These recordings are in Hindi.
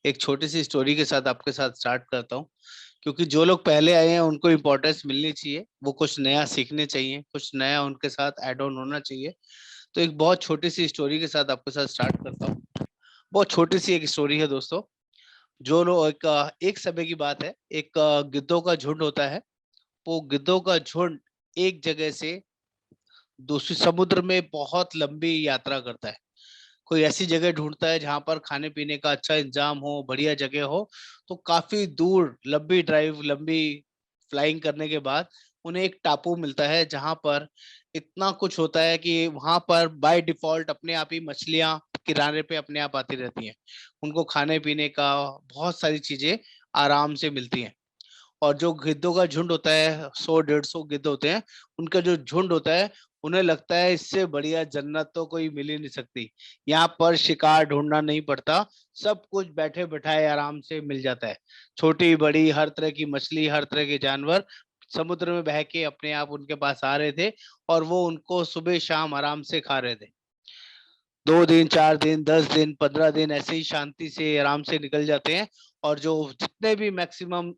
एक छोटी सी स्टोरी के साथ आपके साथ स्टार्ट करता हूँ। क्योंकि जो लोग पहले आए हैं उनको इम्पोर्टेंस मिलनी चाहिए, वो कुछ नया सीखने चाहिए, कुछ नया उनके साथ ऐड ऑन होना चाहिए। तो एक बहुत छोटी सी स्टोरी के साथ आपके साथ स्टार्ट करता हूँ। बहुत छोटी सी एक स्टोरी है दोस्तों। जो लोग एक समय की बात है, एक गिद्धों का झुंड होता है। वो गिद्धों का झुंड एक जगह से दूसरी समुद्र में बहुत लंबी यात्रा करता है। कोई ऐसी जगह ढूंढता है जहां पर खाने पीने का अच्छा इंतजाम हो, बढ़िया जगह हो। तो काफी दूर लंबी ड्राइव, लंबी फ्लाइंग करने के बाद उन्हें एक टापू मिलता है जहां पर इतना कुछ होता है कि वहां पर बाय डिफॉल्ट अपने आप ही मछलियां किनारे पे अपने आप आती रहती हैं। उनको खाने पीने का बहुत सारी चीजें आराम से मिलती हैं। और जो गिद्धों का झुंड होता है, 100-150 गिद्ध होते हैं, उनका जो झुंड होता है, उन्हें लगता है इससे बढ़िया जन्नत तो कोई मिल ही नहीं सकती। यहाँ पर शिकार ढूंढना नहीं पड़ता, सब कुछ बैठे बैठाए आराम से मिल जाता है। छोटी बड़ी हर तरह की मछली, हर तरह के जानवर समुद्र में बह के अपने आप उनके पास आ रहे थे। और वो उनको सुबह शाम आराम से खा रहे थे। 2 दिन, 4 दिन, 10 दिन, 15 दिन ऐसे ही शांति से आराम से निकल जाते हैं। और जो जितने भी मैक्सिमम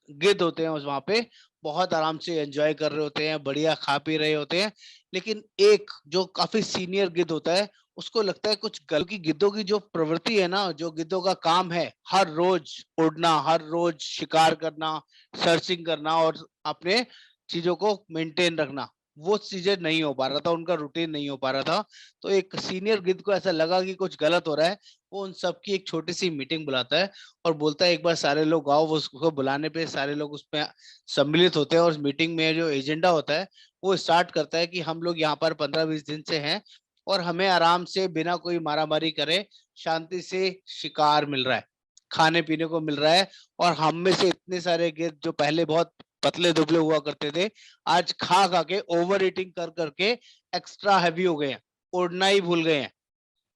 गिद्ध होते हैं उस वहां पे बहुत आराम से एंजॉय कर रहे होते हैं, बढ़िया खा पी रहे होते हैं। लेकिन एक जो काफी सीनियर गिद्ध होता है, उसको लगता है कुछ गलत। की गिद्धों की जो प्रवृत्ति है ना, जो गिद्धों का काम है, हर रोज उड़ना, हर रोज शिकार करना, सर्चिंग करना और अपने चीजों को मेंटेन रखना, वो चीजें नहीं हो पा रहा था, उनका रूटीन नहीं हो पा रहा था। तो एक सीनियर गिद्ध को ऐसा लगा कि कुछ गलत हो रहा है। वो उन सबकी एक छोटी सी मीटिंग बुलाता है और बोलता है एक बार सारे लोग आओ। वो उसको बुलाने पे सारे लोग उसमें सम्मिलित होते हैं और उस मीटिंग में जो एजेंडा होता है वो स्टार्ट करता है कि हम लोग यहाँ पर 15-20 दिन से हैं और हमें आराम से बिना कोई मारामारी करे शांति से शिकार मिल रहा है, खाने पीने को मिल रहा है। और हम में से इतने सारे गिद्ध जो पहले बहुत पतले दुबले हुआ करते थे, आज खा खा के ओवर ईटिंग कर करके एक्स्ट्रा हैवी हो गए हैं, उड़ना ही भूल गए हैं,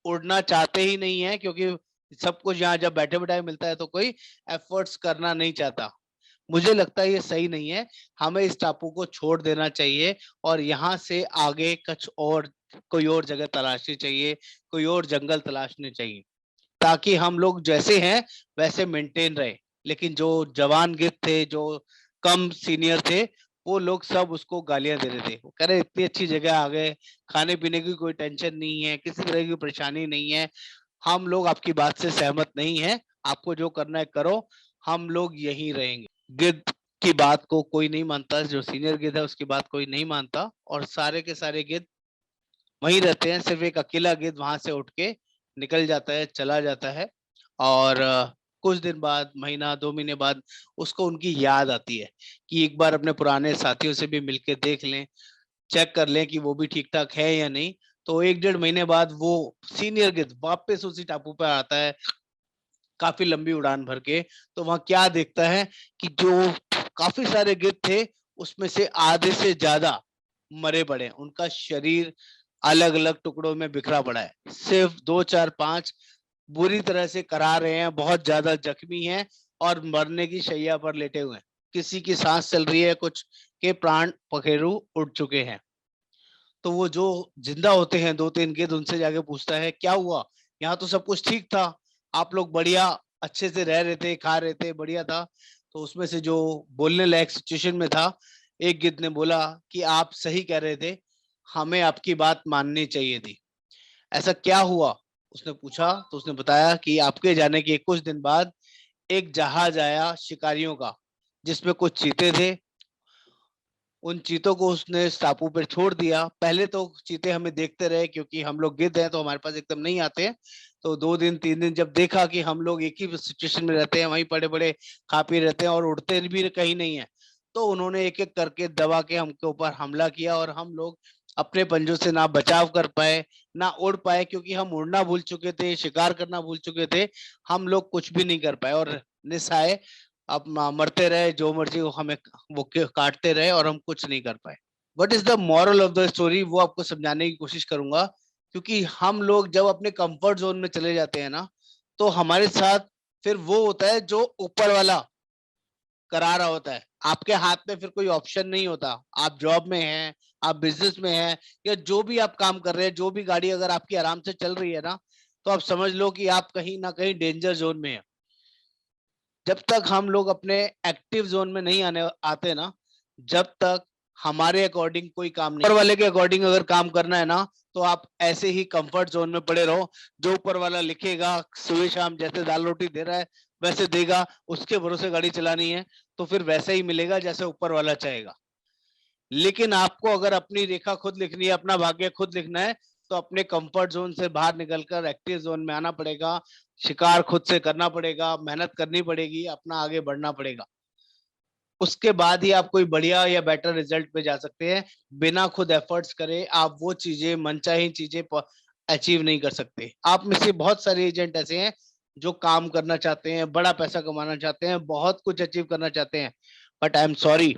उड़ना चाहते ही नहीं है। क्योंकि सब कुछ यहाँ जब बैठे बैठाए मिलता है तो कोई एफर्ट्स करना नहीं चाहता। मुझे लगता है ये सही नहीं है, हमें इस टापू को छोड़ देना चाहिए और यहाँ से आगे कुछ और, कोई और जगह तलाशनी चाहिए, कोई और जंगल तलाशने चाहिए, ताकि हम लोग जैसे हैं वैसे मेंटेन रहे। लेकिन जो जवान गिद्ध थे, जो कम सीनियर थे, वो लोग सब उसको गालियां दे रहे थे। वो कह रहे इतनी अच्छी जगह आ गए, खाने पीने की कोई टेंशन नहीं है, किसी तरह की परेशानी नहीं है, हम लोग आपकी बात से सहमत नहीं है, आपको जो करना है करो, हम लोग यहीं रहेंगे। गिद्ध की बात को कोई नहीं मानता, जो सीनियर गिद्ध है उसकी बात कोई नहीं मानता और सारे के सारे गिद्ध वहीं रहते हैं। सिर्फ एक अकेला गिद्ध वहां से उठ के निकल जाता है, चला जाता है। और कुछ दिन बाद, महीना 2 महीने बाद, उसको उनकी याद आती है कि एक बार अपने पुराने साथियों से भी मिलके देख लें, चेक कर लें कि वो भी ठीक ठाक है या नहीं। तो 1-1.5 महीने बाद वो सीनियर गिद्ध वापस उसी टापू पर आता है, काफी लंबी उड़ान भर के। तो वहां क्या देखता है कि जो काफी सारे गिद्ध थे उसमें से आधे से ज्यादा मरे पड़े, उनका शरीर अलग अलग टुकड़ों में बिखरा पड़ा है। सिर्फ 2, 4, 5 बुरी तरह से करा रहे हैं, बहुत ज्यादा जख्मी हैं और मरने की शैया पर लेटे हुए हैं। किसी की सांस चल रही है, कुछ के प्राण पखेरु उड़ चुके हैं। तो वो जो जिंदा होते हैं 2-3 गिद्ध, उनसे जाके पूछता है क्या हुआ, यहाँ तो सब कुछ ठीक था, आप लोग बढ़िया अच्छे से रह रहे थे, खा रहे थे, बढ़िया था। तो उसमें से जो बोलने लायक सिचुएशन में था, एक गिद्ध ने बोला कि आप सही कह रहे थे, हमें आपकी बात माननी चाहिए थी। ऐसा क्या हुआ, उसने पूछा। तो उसने बताया कि आपके जाने के कुछ दिन बाद एक जहाज आया शिकारियों का, जिसमें कुछ चीते थे। उन चीतों को उसने इस टापू पर छोड़ दिया। पहले तो चीते हमें देखते रहे, क्योंकि हम लोग गिद्ध हैं तो हमारे पास एकदम नहीं आते हैं। तो 2 दिन 3 दिन जब देखा कि हम लोग एक ही सिचुएशन में रहते हैं, वहीं पड़े पड़े खा पी रहते हैं और उड़ते भी कहीं नहीं है, तो उन्होंने एक एक करके दबा के हमके ऊपर हमला किया और हम लोग अपने पंजों से ना बचाव कर पाए, ना उड़ पाए, क्योंकि हम उड़ना भूल चुके थे, शिकार करना भूल चुके थे। हम लोग कुछ भी नहीं कर पाए और निस्सहाय अब मरते रहे, जो मर्जी वो हमें वो काटते रहे और हम कुछ नहीं कर पाए। What is the moral of the story, वो आपको समझाने की कोशिश करूंगा। क्योंकि हम लोग जब अपने कंफर्ट जोन में चले जाते हैं ना, तो हमारे साथ फिर वो होता है जो ऊपर वाला करा रहा होता है। आपके हाथ में फिर कोई ऑप्शन नहीं होता। आप जॉब में हैं, आप बिजनेस में हैं, या जो भी आप काम कर रहे हैं, जो भी गाड़ी अगर आपकी आराम से चल रही है ना, तो आप समझ लो कि आप कहीं ना कहीं डेंजर जोन में है। जब तक हम लोग अपने एक्टिव जोन में नहीं आते ना, जब तक हमारे अकॉर्डिंग कोई काम नहीं, ऊपर वाले के अकॉर्डिंग अगर काम करना है ना, तो आप ऐसे ही कंफर्ट जोन में पड़े रहो। जो ऊपर वाला लिखेगा, सुबह शाम जैसे दाल रोटी दे रहा है वैसे देगा, उसके भरोसे गाड़ी चलानी है तो फिर वैसे ही मिलेगा जैसे ऊपर वाला चाहेगा। लेकिन आपको अगर अपनी रेखा खुद लिखनी है, अपना भाग्य खुद लिखना है, तो अपने कंफर्ट जोन से बाहर निकलकर एक्टिव जोन में आना पड़ेगा, शिकार खुद से करना पड़ेगा, मेहनत करनी पड़ेगी, अपना आगे बढ़ना पड़ेगा। उसके बाद ही आप कोई बढ़िया या बेटर रिजल्ट पे जा सकते हैं। बिना खुद एफर्ट्स करे आप वो चीजें, मनचाही चीजें अचीव नहीं कर सकते। आप में से बहुत सारे एजेंट ऐसे हैं जो काम करना चाहते हैं, बड़ा पैसा कमाना चाहते हैं, बहुत कुछ अचीव करना चाहते हैं, बट आई एम सॉरी,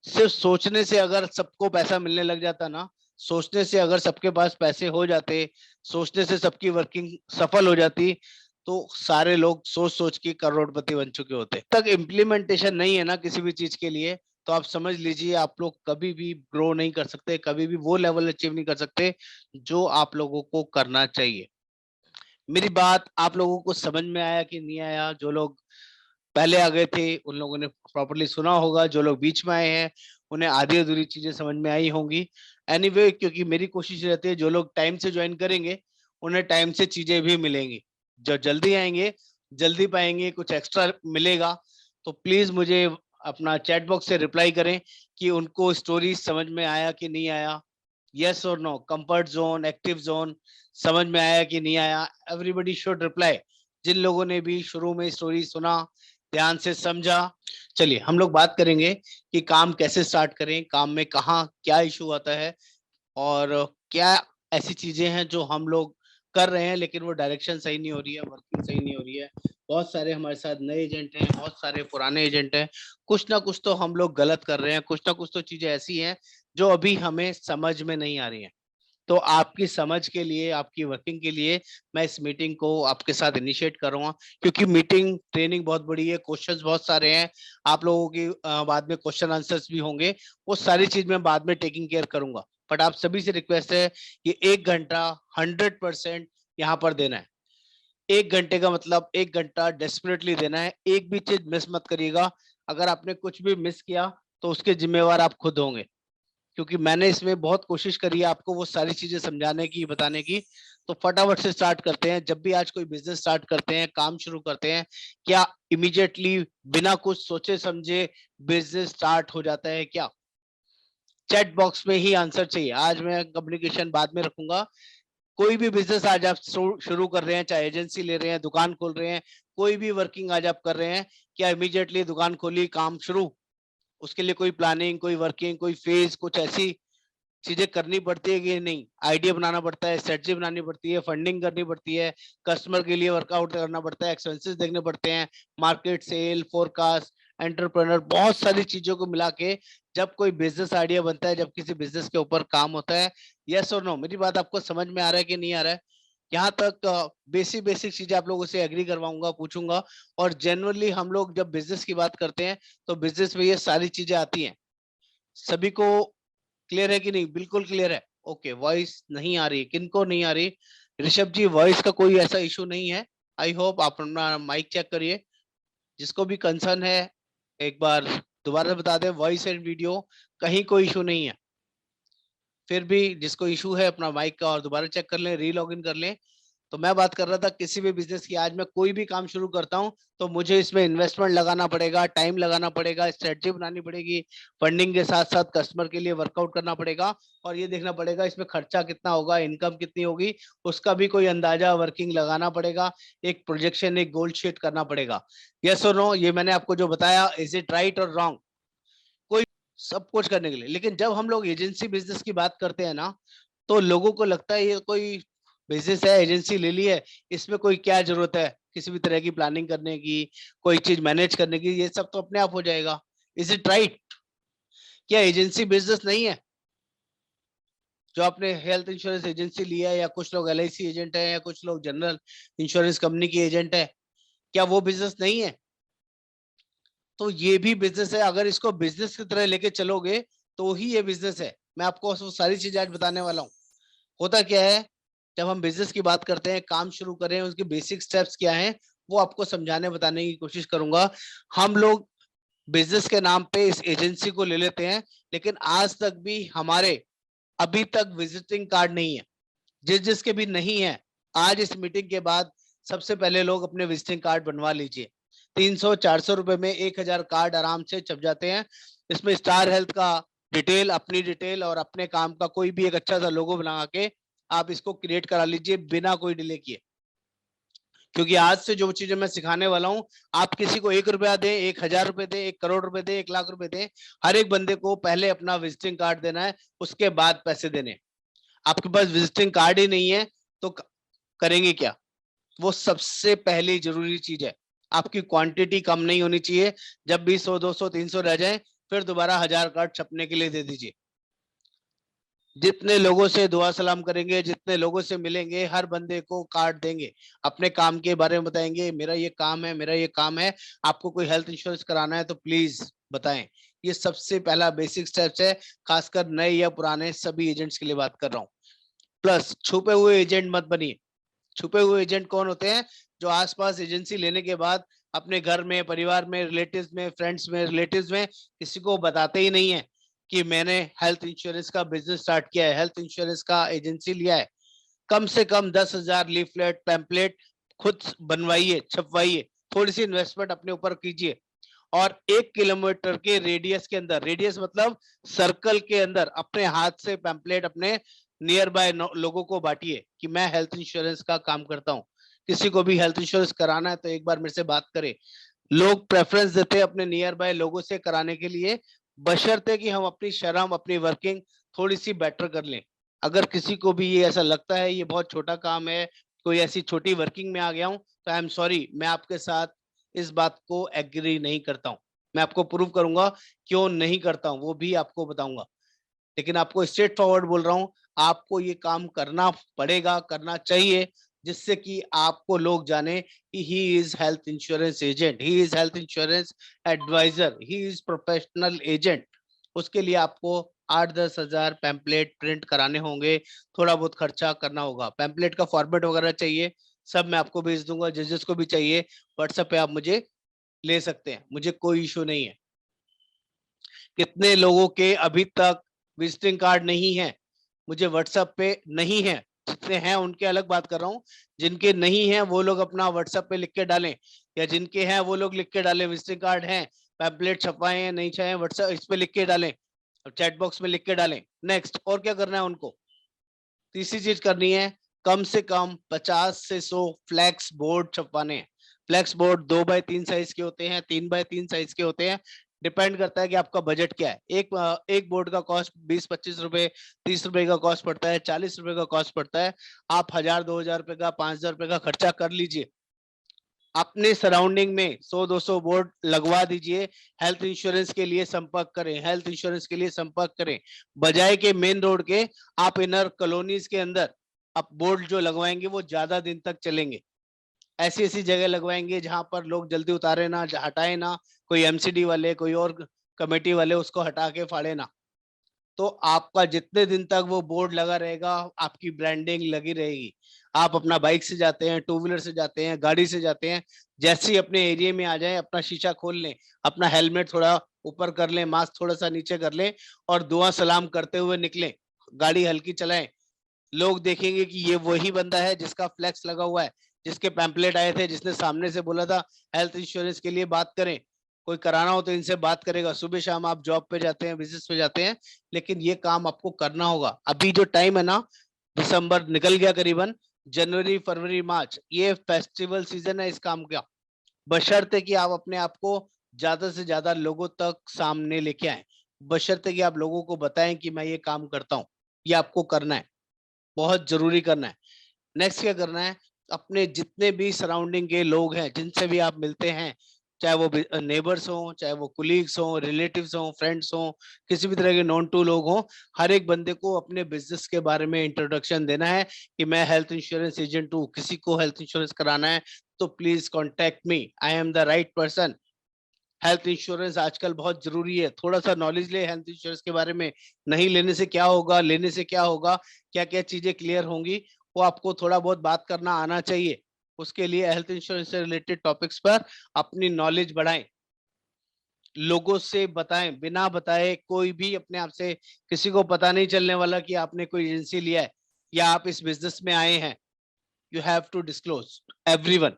सिर्फ सोचने से अगर सबको पैसा मिलने लग जाता ना, सोचने से अगर सबके पास पैसे हो जाते, सोचने से सबकी वर्किंग सफल हो जाती, तो सारे लोग सोच सोच के करोड़पति बन चुके होते। तक इम्प्लीमेंटेशन नहीं है ना किसी भी चीज के लिए, तो आप समझ लीजिए आप लोग कभी भी ग्रो नहीं कर सकते, कभी भी वो लेवल अचीव नहीं कर सकते जो आप लोगों को करना चाहिए। मेरी बात आप लोगों को समझ में आया कि नहीं आया? जो लोग पहले आ गए थे उन लोगों ने प्रॉपर्ली सुना होगा, जो लोग बीच में आए हैं उन्हें आधी अधूरी चीजें समझ में आई होंगी। एनीवे, क्योंकि मेरी कोशिश रहती है जो लोग टाइम से ज्वाइन करेंगे उन्हें टाइम से चीजें भी मिलेंगी, जो जल्दी आएंगे जल्दी पाएंगे, कुछ एक्स्ट्रा मिलेगा। तो प्लीज मुझे अपना चैट बॉक्स से रिप्लाई करें कि उनको स्टोरी समझ में आया कि नहीं आया, यस और no, comfort zone, active zone समझ में आया कि नहीं आया। एवरीबडी शुड रिप्लाई, जिन लोगों ने भी शुरू में स्टोरी सुना, ध्यान से समझा। चलिए हम लोग बात करेंगे कि काम कैसे स्टार्ट करें, काम में कहाँ क्या इशू आता है, और क्या ऐसी चीजें हैं जो हम लोग कर रहे हैं लेकिन वो डायरेक्शन सही नहीं हो रही है, वर्किंग सही नहीं हो रही है। बहुत सारे हमारे साथ नए एजेंट हैं, बहुत सारे पुराने एजेंट हैं, कुछ ना कुछ तो हम लोग गलत कर रहे हैं, कुछ ना कुछ तो चीजें ऐसी हैं जो अभी हमें समझ में नहीं आ रही हैं। तो आपकी समझ के लिए, आपकी वर्किंग के लिए मैं इस मीटिंग को आपके साथ इनिशिएट करूंगा, क्योंकि मीटिंग ट्रेनिंग बहुत बड़ी है, क्वेश्चंस बहुत सारे हैं, आप लोगों की बाद में क्वेश्चन आंसर्स भी होंगे, वो सारी चीज मैं बाद में टेकिंग केयर करूंगा। बट आप सभी से रिक्वेस्ट है कि 1 घंटा 100% यहाँ पर देना है। 1 घंटे का मतलब 1 घंटा डेस्परेटली देना है, एक भी चीज मिस मत करिएगा। अगर आपने कुछ भी मिस किया तो उसके जिम्मेवार आप खुद होंगे, क्योंकि मैंने इसमें बहुत कोशिश करी है आपको वो सारी चीजें समझाने की, बताने की। तो फटाफट से स्टार्ट करते हैं। जब भी आज कोई बिजनेस स्टार्ट करते हैं, काम शुरू करते हैं, क्या इमीडिएटली बिना कुछ सोचे समझे बिजनेस स्टार्ट हो जाता है क्या? चैट बॉक्स में ही आंसर चाहिए। आज मैं कम्युनिकेशन बाद में रखूंगा। कोई भी बिजनेस आज आप शुरू कर रहे हैं, चाहे एजेंसी ले रहे हैं, दुकान खोल रहे हैं, कोई भी वर्किंग आज आप कर रहे हैं, क्या इमीडिएटली दुकान खोली काम शुरू? उसके लिए कोई प्लानिंग, कोई वर्किंग, कोई फेज, कुछ ऐसी चीजें करनी पड़ती है कि नहीं? आइडिया बनाना पड़ता है, स्ट्रेटजी बनानी पड़ती है, फंडिंग करनी पड़ती है, कस्टमर के लिए वर्कआउट करना पड़ता है, एक्सपेंसेस देखने पड़ते हैं, मार्केट, सेल, फोरकास्ट, एंटरप्रेन्योर, बहुत सारी चीजों को मिला के जब कोई बिजनेस आइडिया बनता है, जब किसी बिजनेस के ऊपर काम होता है। यस और नो, मेरी बात आपको समझ में आ रहा है कि नहीं आ रहा है? यहाँ तक बेसिक बेसिक चीजें आप लोगों से एग्री करवाऊंगा, पूछूंगा। और जनरली हम लोग जब बिजनेस की बात करते हैं तो बिजनेस में ये सारी चीजें आती हैं। सभी को क्लियर है कि नहीं? बिल्कुल क्लियर है। ओके, वॉइस नहीं आ रही, किनको नहीं आ रही? ऋषभ जी, वॉइस का कोई ऐसा इशू नहीं है? I hope. आप अपना माइक चेक करिए, जिसको भी कंसर्न है एक बार दोबारा बता दें, वॉइस एंड वीडियो कहीं कोई इशू नहीं है। फिर भी जिसको इशू है अपना माइक का और दोबारा चेक कर लें, री लॉग इन कर लें। तो मैं बात कर रहा था किसी भी बिजनेस की, आज मैं कोई भी काम शुरू करता हूं तो मुझे इसमें इन्वेस्टमेंट लगाना पड़ेगा, टाइम लगाना पड़ेगा, स्ट्रेटजी बनानी पड़ेगी, फंडिंग के साथ साथ कस्टमर के लिए वर्कआउट करना पड़ेगा, और ये देखना पड़ेगा इसमें खर्चा कितना होगा, इनकम कितनी होगी, उसका भी कोई अंदाजा, वर्किंग लगाना पड़ेगा, एक प्रोजेक्शन, एक गोल शीट करना पड़ेगा। यस और नो, ये मैंने आपको जो बताया, इज इट राइट और रॉन्ग? कोई सब कुछ करने के लिए। लेकिन जब हम लोग एजेंसी बिजनेस की बात करते हैं ना, तो लोगों को लगता है ये कोई बिजनेस है, एजेंसी ले ली है, इसमें कोई क्या जरूरत है किसी भी तरह की प्लानिंग करने की, कोई चीज मैनेज करने की, ये सब तो अपने आप हो जाएगा। Is it right? क्या एजेंसी बिजनेस नहीं है? जो आपने हेल्थ इंश्योरेंस एजेंसी लिया है, या कुछ लोग LIC एजेंट है, या कुछ लोग जनरल इंश्योरेंस कंपनी की एजेंट है, क्या वो बिजनेस नहीं है? तो ये भी बिजनेस है। अगर इसको बिजनेस की तरह लेके चलोगे तो ही ये बिजनेस है। मैं आपको वो सारी चीजें आज बताने वाला हूँ। होता क्या है, जब हम बिजनेस की बात करते हैं, काम शुरू करें, उसके बेसिक स्टेप्स क्या हैं, वो आपको समझाने बताने की कोशिश करूंगा। हम लोग बिजनेस के नाम पे इस एजेंसी को ले लेते हैं, लेकिन आज तक भी हमारे अभी तक विजिटिंग कार्ड नहीं है। जिसके भी नहीं है, आज इस मीटिंग के बाद सबसे पहले लोग अपने विजिटिंग कार्ड बनवा लीजिए। 300-400 रुपए में 1000 कार्ड आराम से छप जाते हैं। इसमें स्टार हेल्थ का डिटेल, अपनी डिटेल और अपने काम का कोई भी एक अच्छा सा लोगो बना के आप इसको क्रिएट करा लीजिए बिना कोई डिले किए। क्योंकि आज से जो चीजें मैं सिखाने वाला हूँ, आप किसी को 1 रुपया दें, 1000 रुपए दें, 1 करोड़ रुपए दें, 1 लाख रुपए दें, हर एक बंदे को पहले अपना विजिटिंग कार्ड देना है, उसके बाद पैसे देने। आपके पास विजिटिंग कार्ड ही नहीं है तो करेंगे क्या? वो सबसे पहली जरूरी चीज है। आपकी क्वांटिटी कम नहीं होनी चाहिए। जब भी 100, 200, 300 रह जाए, फिर दोबारा 1000 कार्ड छपने के लिए दे दीजिए। जितने लोगों से दुआ सलाम करेंगे, जितने लोगों से मिलेंगे, हर बंदे को कार्ड देंगे, अपने काम के बारे में बताएंगे, मेरा ये काम है, मेरा ये काम है, आपको कोई हेल्थ इंश्योरेंस कराना है तो प्लीज बताएं। ये सबसे पहला बेसिक स्टेप्स है, खासकर नए या पुराने सभी एजेंट्स के लिए बात कर रहा हूँ। प्लस छुपे हुए एजेंट मत बनिए। छुपे हुए एजेंट कौन होते हैं? जो आसपास एजेंसी लेने के बाद अपने घर में, परिवार में, रिलेटिव्स में, फ्रेंड्स में, रिलेटिव्स में किसी को बताते ही नहीं है कि मैंने हेल्थ इंश्योरेंस का बिजनेस स्टार्ट किया है, हेल्थ इंश्योरेंस का एजेंसी लिया है। कम से कम 10,000 लीफलेट, पैम्पलेट खुद बनवाइए, छपवाइए, थोड़ी सी इन्वेस्टमेंट अपने ऊपर कीजिए, और 1 किलोमीटर के रेडियस के अंदर, रेडियस मतलब सर्कल के अंदर, अपने हाथ से पैम्पलेट अपने नियर बाय लोगों को बांटिए कि मैं हेल्थ इंश्योरेंस का काम करता हूँ। किसी को भी हेल्थ इंश्योरेंस कराना है तो एक बार मेरे से बात करें। लोग प्रेफरेंस देते हैं अपने नियर बाय लोगों से कराने के लिए, बशर्ते कि हम अपनी शर्म, अपनी वर्किंग थोड़ी सी बेटर कर लें। अगर किसी को भी ये ऐसा लगता है ये बहुत छोटा काम है, कोई ऐसी छोटी वर्किंग में आ गया हूं, तो आई एम सॉरी, मैं आपके साथ इस बात को एग्री नहीं करता हूं। मैं आपको प्रूव करूंगा क्यों नहीं करता हूं, वो भी आपको बताऊंगा। लेकिन आपको स्ट्रेट फॉरवर्ड बोल रहा हूं, आपको ये काम करना पड़ेगा, करना चाहिए, जिससे कि आपको लोग जाने कि he is health insurance agent, he is health insurance advisor, he is professional agent. उसके लिए आपको 8-10 हजार पैम्पलेट प्रिंट कराने होंगे, थोड़ा बहुत खर्चा करना होगा। पैम्पलेट का फॉर्मेट वगैरह चाहिए, सब मैं आपको भेज दूंगा। जिस जिसको भी चाहिए व्हाट्सएप पे आप मुझे ले सकते हैं, मुझे कोई इशू नहीं है। कितने लोगों के अभी तक विजिटिंग कार्ड नहीं है, मुझे व्हाट्सएप पे नहीं है। जितने हैं उनके अलग बात कर रहा हूँ, जिनके नहीं है वो लोग अपना व्हाट्सएप पे लिख के डालें, या जिनके हैं वो लोग लिख के डालें विजिटिंग कार्ड है, पैम्पलेट छपवाए हैं, नहीं छाए, व्हाट्सएप इस पे लिख के डालें, चैट बॉक्स में लिख के डालें। नेक्स्ट, और क्या करना है उनको? तीसरी चीज करनी है, कम से कम 50 से 100 फ्लैक्स बोर्ड छपवाने हैं। फ्लैक्स बोर्ड 2x3 साइज के होते हैं, 3x3 साइज के होते हैं। डिपेंड करता है कि आपका बजट क्या है। एक बोर्ड का कॉस्ट 20-25 रुपए, 30 रुपए का कॉस्ट पड़ता है, 40 रुपए का कॉस्ट पड़ता है। आप 1000-2000 रुपए का, 5000 रुपए का खर्चा कर लीजिए। अपने सराउंडिंग में 100-200 बोर्ड लगवा दीजिए। हेल्थ इंश्योरेंस के लिए संपर्क करें, हेल्थ इंश्योरेंस के लिए संपर्क करें। बजाय के मेन रोड के, आप इनर कॉलोनीज के अंदर आप बोर्ड जो लगवाएंगे वो ज्यादा दिन तक चलेंगे। ऐसी ऐसी जगह लगवाएंगे जहां पर लोग जल्दी उतारे ना, हटाए ना, कोई एमसीडी वाले, कोई और कमेटी वाले उसको हटा के फाड़े ना। तो आपका जितने दिन तक वो बोर्ड लगा रहेगा, आपकी ब्रांडिंग लगी रहेगी। आप अपना बाइक से जाते हैं, टू व्हीलर से जाते हैं, गाड़ी से जाते हैं, जैसे ही अपने एरिया में आ जाए अपना शीशा खोल लें, अपना हेलमेट थोड़ा ऊपर कर लें, मास्क थोड़ा सा नीचे कर लें, और दुआ सलाम करते हुए निकलें। गाड़ी हल्की चलाएं। लोग देखेंगे कि ये वही बंदा है जिसका फ्लैक्स लगा हुआ है, जिसके पैम्पलेट आए थे, जिसने सामने से बोला था हेल्थ इंश्योरेंस के लिए बात करें, कोई कराना हो तो इनसे बात करेगा। सुबह शाम आप जॉब पे जाते हैं, बिजनेस पे जाते हैं, लेकिन ये काम आपको करना होगा। अभी जो टाइम है ना, दिसंबर निकल गया करीबन, जनवरी, फरवरी, मार्च, ये फेस्टिवल सीजन है इस काम का। बशर्ते कि आप अपने आप को ज्यादा से ज्यादा लोगों तक सामने लेके आए, बशर्ते कि आप लोगों को बताएं कि मैं ये काम करता हूँ। ये आपको करना है, बहुत जरूरी करना है। नेक्स्ट क्या करना है, अपने जितने भी सराउंडिंग के लोग हैं, जिनसे भी आप मिलते हैं, चाहे वो नेबर्स हो, चाहे वो कुलीग्स हो, रिलेटिव्स हो, फ्रेंड्स हो, किसी भी तरह के नॉन टू लोग हो, हर एक बंदे को अपने बिजनेस के बारे में इंट्रोडक्शन देना है कि मैं हेल्थ इंश्योरेंस एजेंट हूँ। किसी को हेल्थ इंश्योरेंस कराना है तो please contact me, I am the right person. Health insurance आजकल बहुत जरूरी है। थोड़ा सा नॉलेज ले हेल्थ इंश्योरेंस के बारे में। नहीं लेने से क्या होगा, लेने से क्या होगा, क्या क्या चीजें क्लियर होंगी, वो आपको थोड़ा बहुत बात करना आना चाहिए। उसके लिए हेल्थ इंश्योरेंस से रिलेटेड टॉपिक्स पर अपनी नॉलेज बढ़ाएं, लोगों से बताएं, बिना बताए कोई भी अपने आप से, किसी को पता नहीं चलने वाला कि आपने कोई एजेंसी लिया है या आप इस बिजनेस में आए हैं। You have to disclose everyone,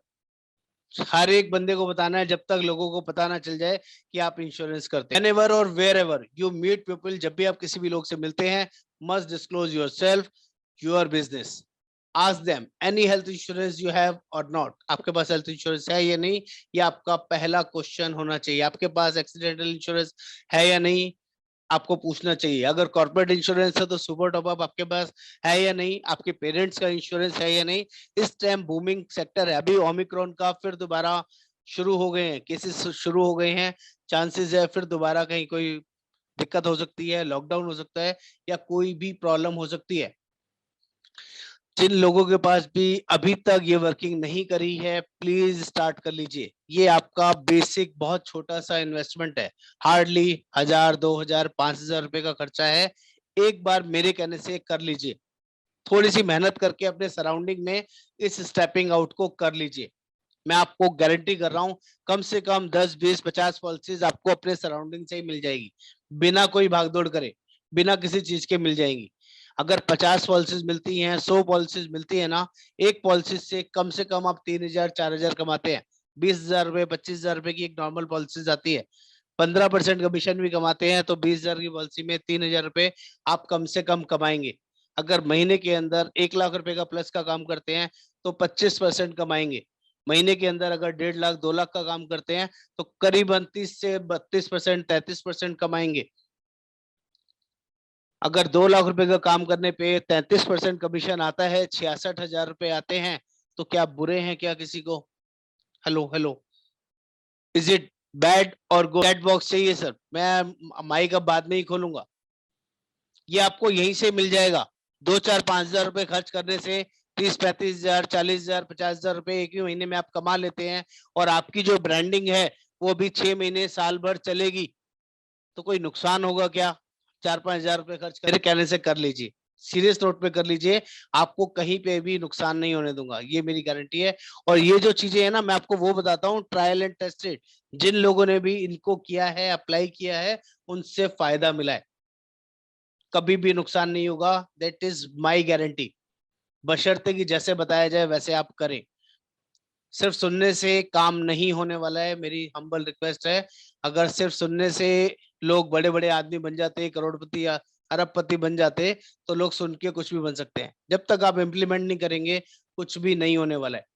हर एक बंदे को बताना है जब तक लोगों को पता ना चल जाए कि आप इंश्योरेंस करते हैं। Whenever और wherever you meet people, जब भी आप किसी भी लोग से मिलते हैं, must disclose yourself, your business. Ask them any health insurance you have or not. आपके पास हेल्थ इंश्योरेंस है या नहीं, ये आपका पहला क्वेश्चन होना चाहिए। आपके पास एक्सीडेंटल इंश्योरेंस है या नहीं, आपको पूछना चाहिए। अगर कॉर्पोरेट इंश्योरेंस है तो सुपर टॉप अप आपके पास है या नहीं, आपके पेरेंट्स का इंश्योरेंस है या नहीं। इस टाइम बूमिंग सेक्टर है, अभी ओमिक्रॉन का फिर दोबारा शुरू हो गए हैं, केसेस शुरू हो गए हैं, चांसेस है फिर दोबारा कहीं कोई दिक्कत हो सकती है, लॉकडाउन हो सकता है या कोई भी प्रॉब्लम हो सकती है। जिन लोगों के पास भी अभी तक ये वर्किंग नहीं करी है, प्लीज स्टार्ट कर लीजिए। ये आपका बेसिक बहुत छोटा सा इन्वेस्टमेंट है, हार्डली 1000, 2000, 5000 रुपए का खर्चा है। एक बार मेरे कहने से कर लीजिए, थोड़ी सी मेहनत करके अपने सराउंडिंग में इस स्टेपिंग आउट को कर लीजिए। मैं आपको गारंटी कर रहा हूं, कम से कम 10, 20, 50 पॉलिसीज आपको अपने सराउंडिंग से ही मिल जाएगी, बिना कोई भागदौड़ करे, बिना किसी चीज के मिल जाएंगी। अगर 50 पॉलिसीज मिलती हैं, 100 पॉलिसीज मिलती है ना, एक पॉलिसी से कम आप 3000, 4000 कमाते हैं। 20,000 रुपए, 25,000 रुपए की एक नॉर्मल पॉलिसी आती है, 15% कमीशन भी कमाते हैं, तो 20,000 की पॉलिसी में 3,000 रुपए आप कम से कम कमाएंगे। अगर महीने के अंदर 1 लाख रुपए का प्लस का काम करते हैं तो 25% कमाएंगे। महीने के अंदर अगर 1.5 लाख, 2 लाख का काम करते हैं तो करीबन 30 से 32%, 33% कमाएंगे। अगर 2 लाख रुपए का काम करने पे 33% कमीशन आता है, 66,000 रुपए आते हैं, तो क्या बुरे हैं क्या किसी को? Hello hello, is it bad और गुड? चैट बॉक्स चाहिए सर, मैं माइक अब बाद में ही खोलूंगा। ये आपको यहीं से मिल जाएगा। 2, 4, 5 हजार रुपए खर्च करने से 30, 35 हजार, 40 हजार, 50 हजार रुपए एक ही महीने में आप कमा लेते हैं, और आपकी जो ब्रांडिंग है वो भी 6 महीने, साल भर चलेगी। तो कोई नुकसान होगा क्या? 4, 5 हजार रुपए खर्च मेरे कहने से कर लीजिए, सीरियस नोट पे कर लीजिए, आपको कहीं पे भी नुकसान नहीं होने दूंगा, ये मेरी गारंटी है। और ये जो चीजें है ना, मैं आपको वो बताता हूँ ट्रायल एंड टेस्टेड, जिन लोगों ने भी इनको किया है, अप्लाई किया है, उनसे फायदा मिला है, कभी भी नुकसान नहीं होगा, दैट इज माई गारंटी। बशर्ते कि जैसे बताया जाए वैसे आप करें। सिर्फ सुनने से काम नहीं होने वाला है, मेरी हम्बल रिक्वेस्ट है। अगर सिर्फ सुनने से लोग बड़े बड़े आदमी बन जाते, करोड़पति या अरबपति बन जाते, तो लोग सुन के कुछ भी बन सकते हैं। जब तक आप इम्प्लीमेंट नहीं करेंगे कुछ भी नहीं होने वाला है।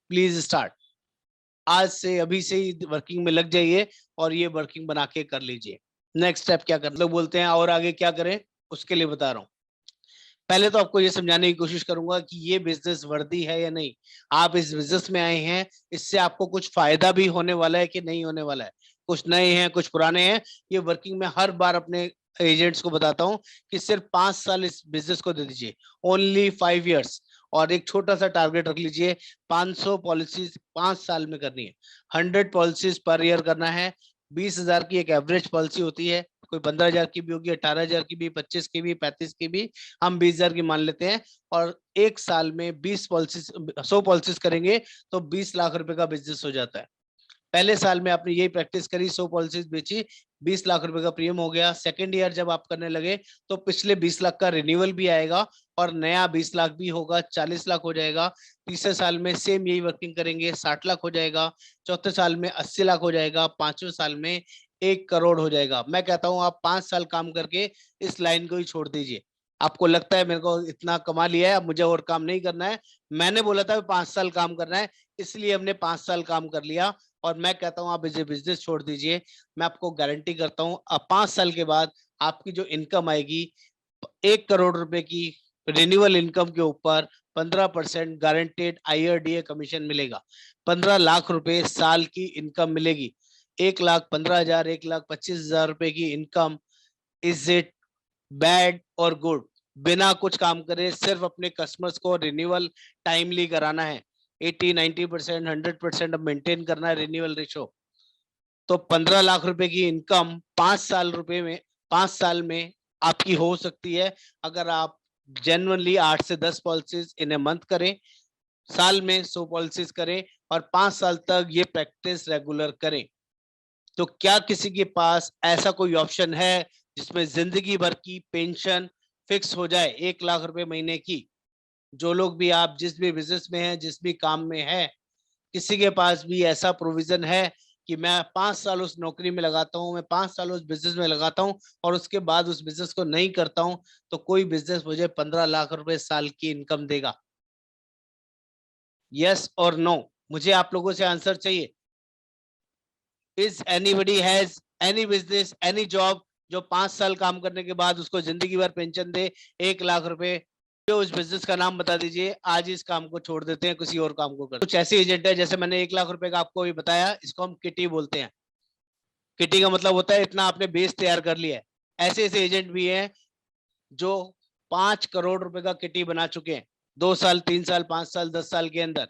प्लीज स्टार्ट, आज से अभी से ही वर्किंग में लग जाइए और ये वर्किंग बना के कर लीजिए। नेक्स्ट स्टेप क्या कर, लोग बोलते हैं और आगे क्या करें, उसके लिए बता रहा हूँ। पहले तो आपको ये समझाने की कोशिश करूंगा कि ये बिजनेस वर्दी है या नहीं। आप इस बिजनेस में आए हैं, इससे आपको कुछ फायदा भी होने वाला है कि नहीं होने वाला है। कुछ नए हैं, कुछ पुराने हैं। ये वर्किंग में हर बार अपने एजेंट्स को बताता हूँ कि सिर्फ 5 साल इस बिजनेस को दे दीजिए, ओनली 5 years। और एक छोटा सा टारगेट रख लीजिए, 500 पॉलिसीज 5 साल में करनी है, 100 पॉलिसीज पर ईयर करना है। 20,000 की एक एवरेज पॉलिसी होती है, कोई 15,000 की भी होगी, 18,000 की भी, 25 की भी, 35 की भी, हम 20,000 की मान लेते हैं। और एक साल में 20 पॉलिसीज, 100 पॉलिसीज करेंगे तो 20 लाख रुपए का बिजनेस हो जाता है। पहले साल में आपने यही प्रैक्टिस करी, 100 पॉलिसीज बेची, 20 लाख रुपए का प्रीमियम हो गया। सेकेंड ईयर जब आप करने लगे तो पिछले 20 लाख का रिन्यूअल भी आएगा और नया 20 लाख भी होगा, 40 लाख हो जाएगा। तीसरे साल में सेम यही वर्किंग करेंगे, 60 लाख हो जाएगा। चौथे साल में 80 लाख हो जाएगा। पांचवें साल में 1 करोड़ हो जाएगा। मैं कहता हूं आप 5 साल काम करके इस लाइन को ही छोड़ दीजिए। आपको लगता है मेरे को इतना कमा लिया है, अब मुझे और काम नहीं करना है। मैंने बोला था 5 साल काम करना है, इसलिए हमने 5 साल काम कर लिया। और मैं कहता हूं आप इसे बिजनेस छोड़ दीजिए, मैं आपको गारंटी करता हूं अब 5 साल के बाद आपकी जो इनकम आएगी, 1 करोड़ रुपए की रिन्यूअल इनकम के ऊपर 15% गारंटेड IRDA कमीशन मिलेगा। 15 लाख रुपए साल की इनकम मिलेगी। 1,15,000, 1,25,000 रुपए की इनकम, इज इट बैड और गुड? बिना कुछ काम करे सिर्फ अपने कस्टमर्स को रिन्यूअल टाइमली कराना है, 80, 90%, 100% अब मेंटेन करना है रिन्यूअल रेशो। तो 15 लाख रुपए की इनकम 5 साल में आपकी हो सकती है, अगर आप जेन्युइनली 8 से 10 पॉलिसीज इन ए मंथ करें, साल में 100 पॉलिसीज करें और 5 साल तक ये प्रैक्टिस रेगुलर करें। तो क्या किसी के पास ऐसा कोई ऑप्शन है जिसमें जिंदगी भर की पेंशन फिक्स हो जाए 1 लाख रुपए महीने की? जो लोग भी, आप जिस भी बिजनेस में हैं, जिस भी काम में है, किसी के पास भी ऐसा प्रोविजन है कि मैं 5 साल उस नौकरी में लगाता हूँ, मैं 5 साल उस बिजनेस में लगाता हूँ और उसके बाद उस बिजनेस को नहीं करता हूँ, तो कोई बिजनेस मुझे 15 लाख रुपए साल की इनकम देगा? यस और नो, मुझे आप लोगों से आंसर चाहिए। Is anybody has any business, any job जो 5 साल काम करने के बाद उसको जिंदगी भर पेंशन दे 1 लाख रुपए? जो उस बिजनेस का नाम बता दीजिए, आज इस काम को छोड़ देते हैं, किसी और काम को करते हैं। कुछ ऐसे एजेंट है, जैसे मैंने 1 लाख रुपए का आपको भी बताया, इसको हम किटी बोलते हैं। किटी का मतलब होता है इतना आपने बेस तैयार कर लिया है। ऐसे ऐसे एजेंट भी हैं जो 5 करोड़ रुपए का किटी बना चुके हैं 2 साल, 3 साल, 5 साल, 10 साल के अंदर।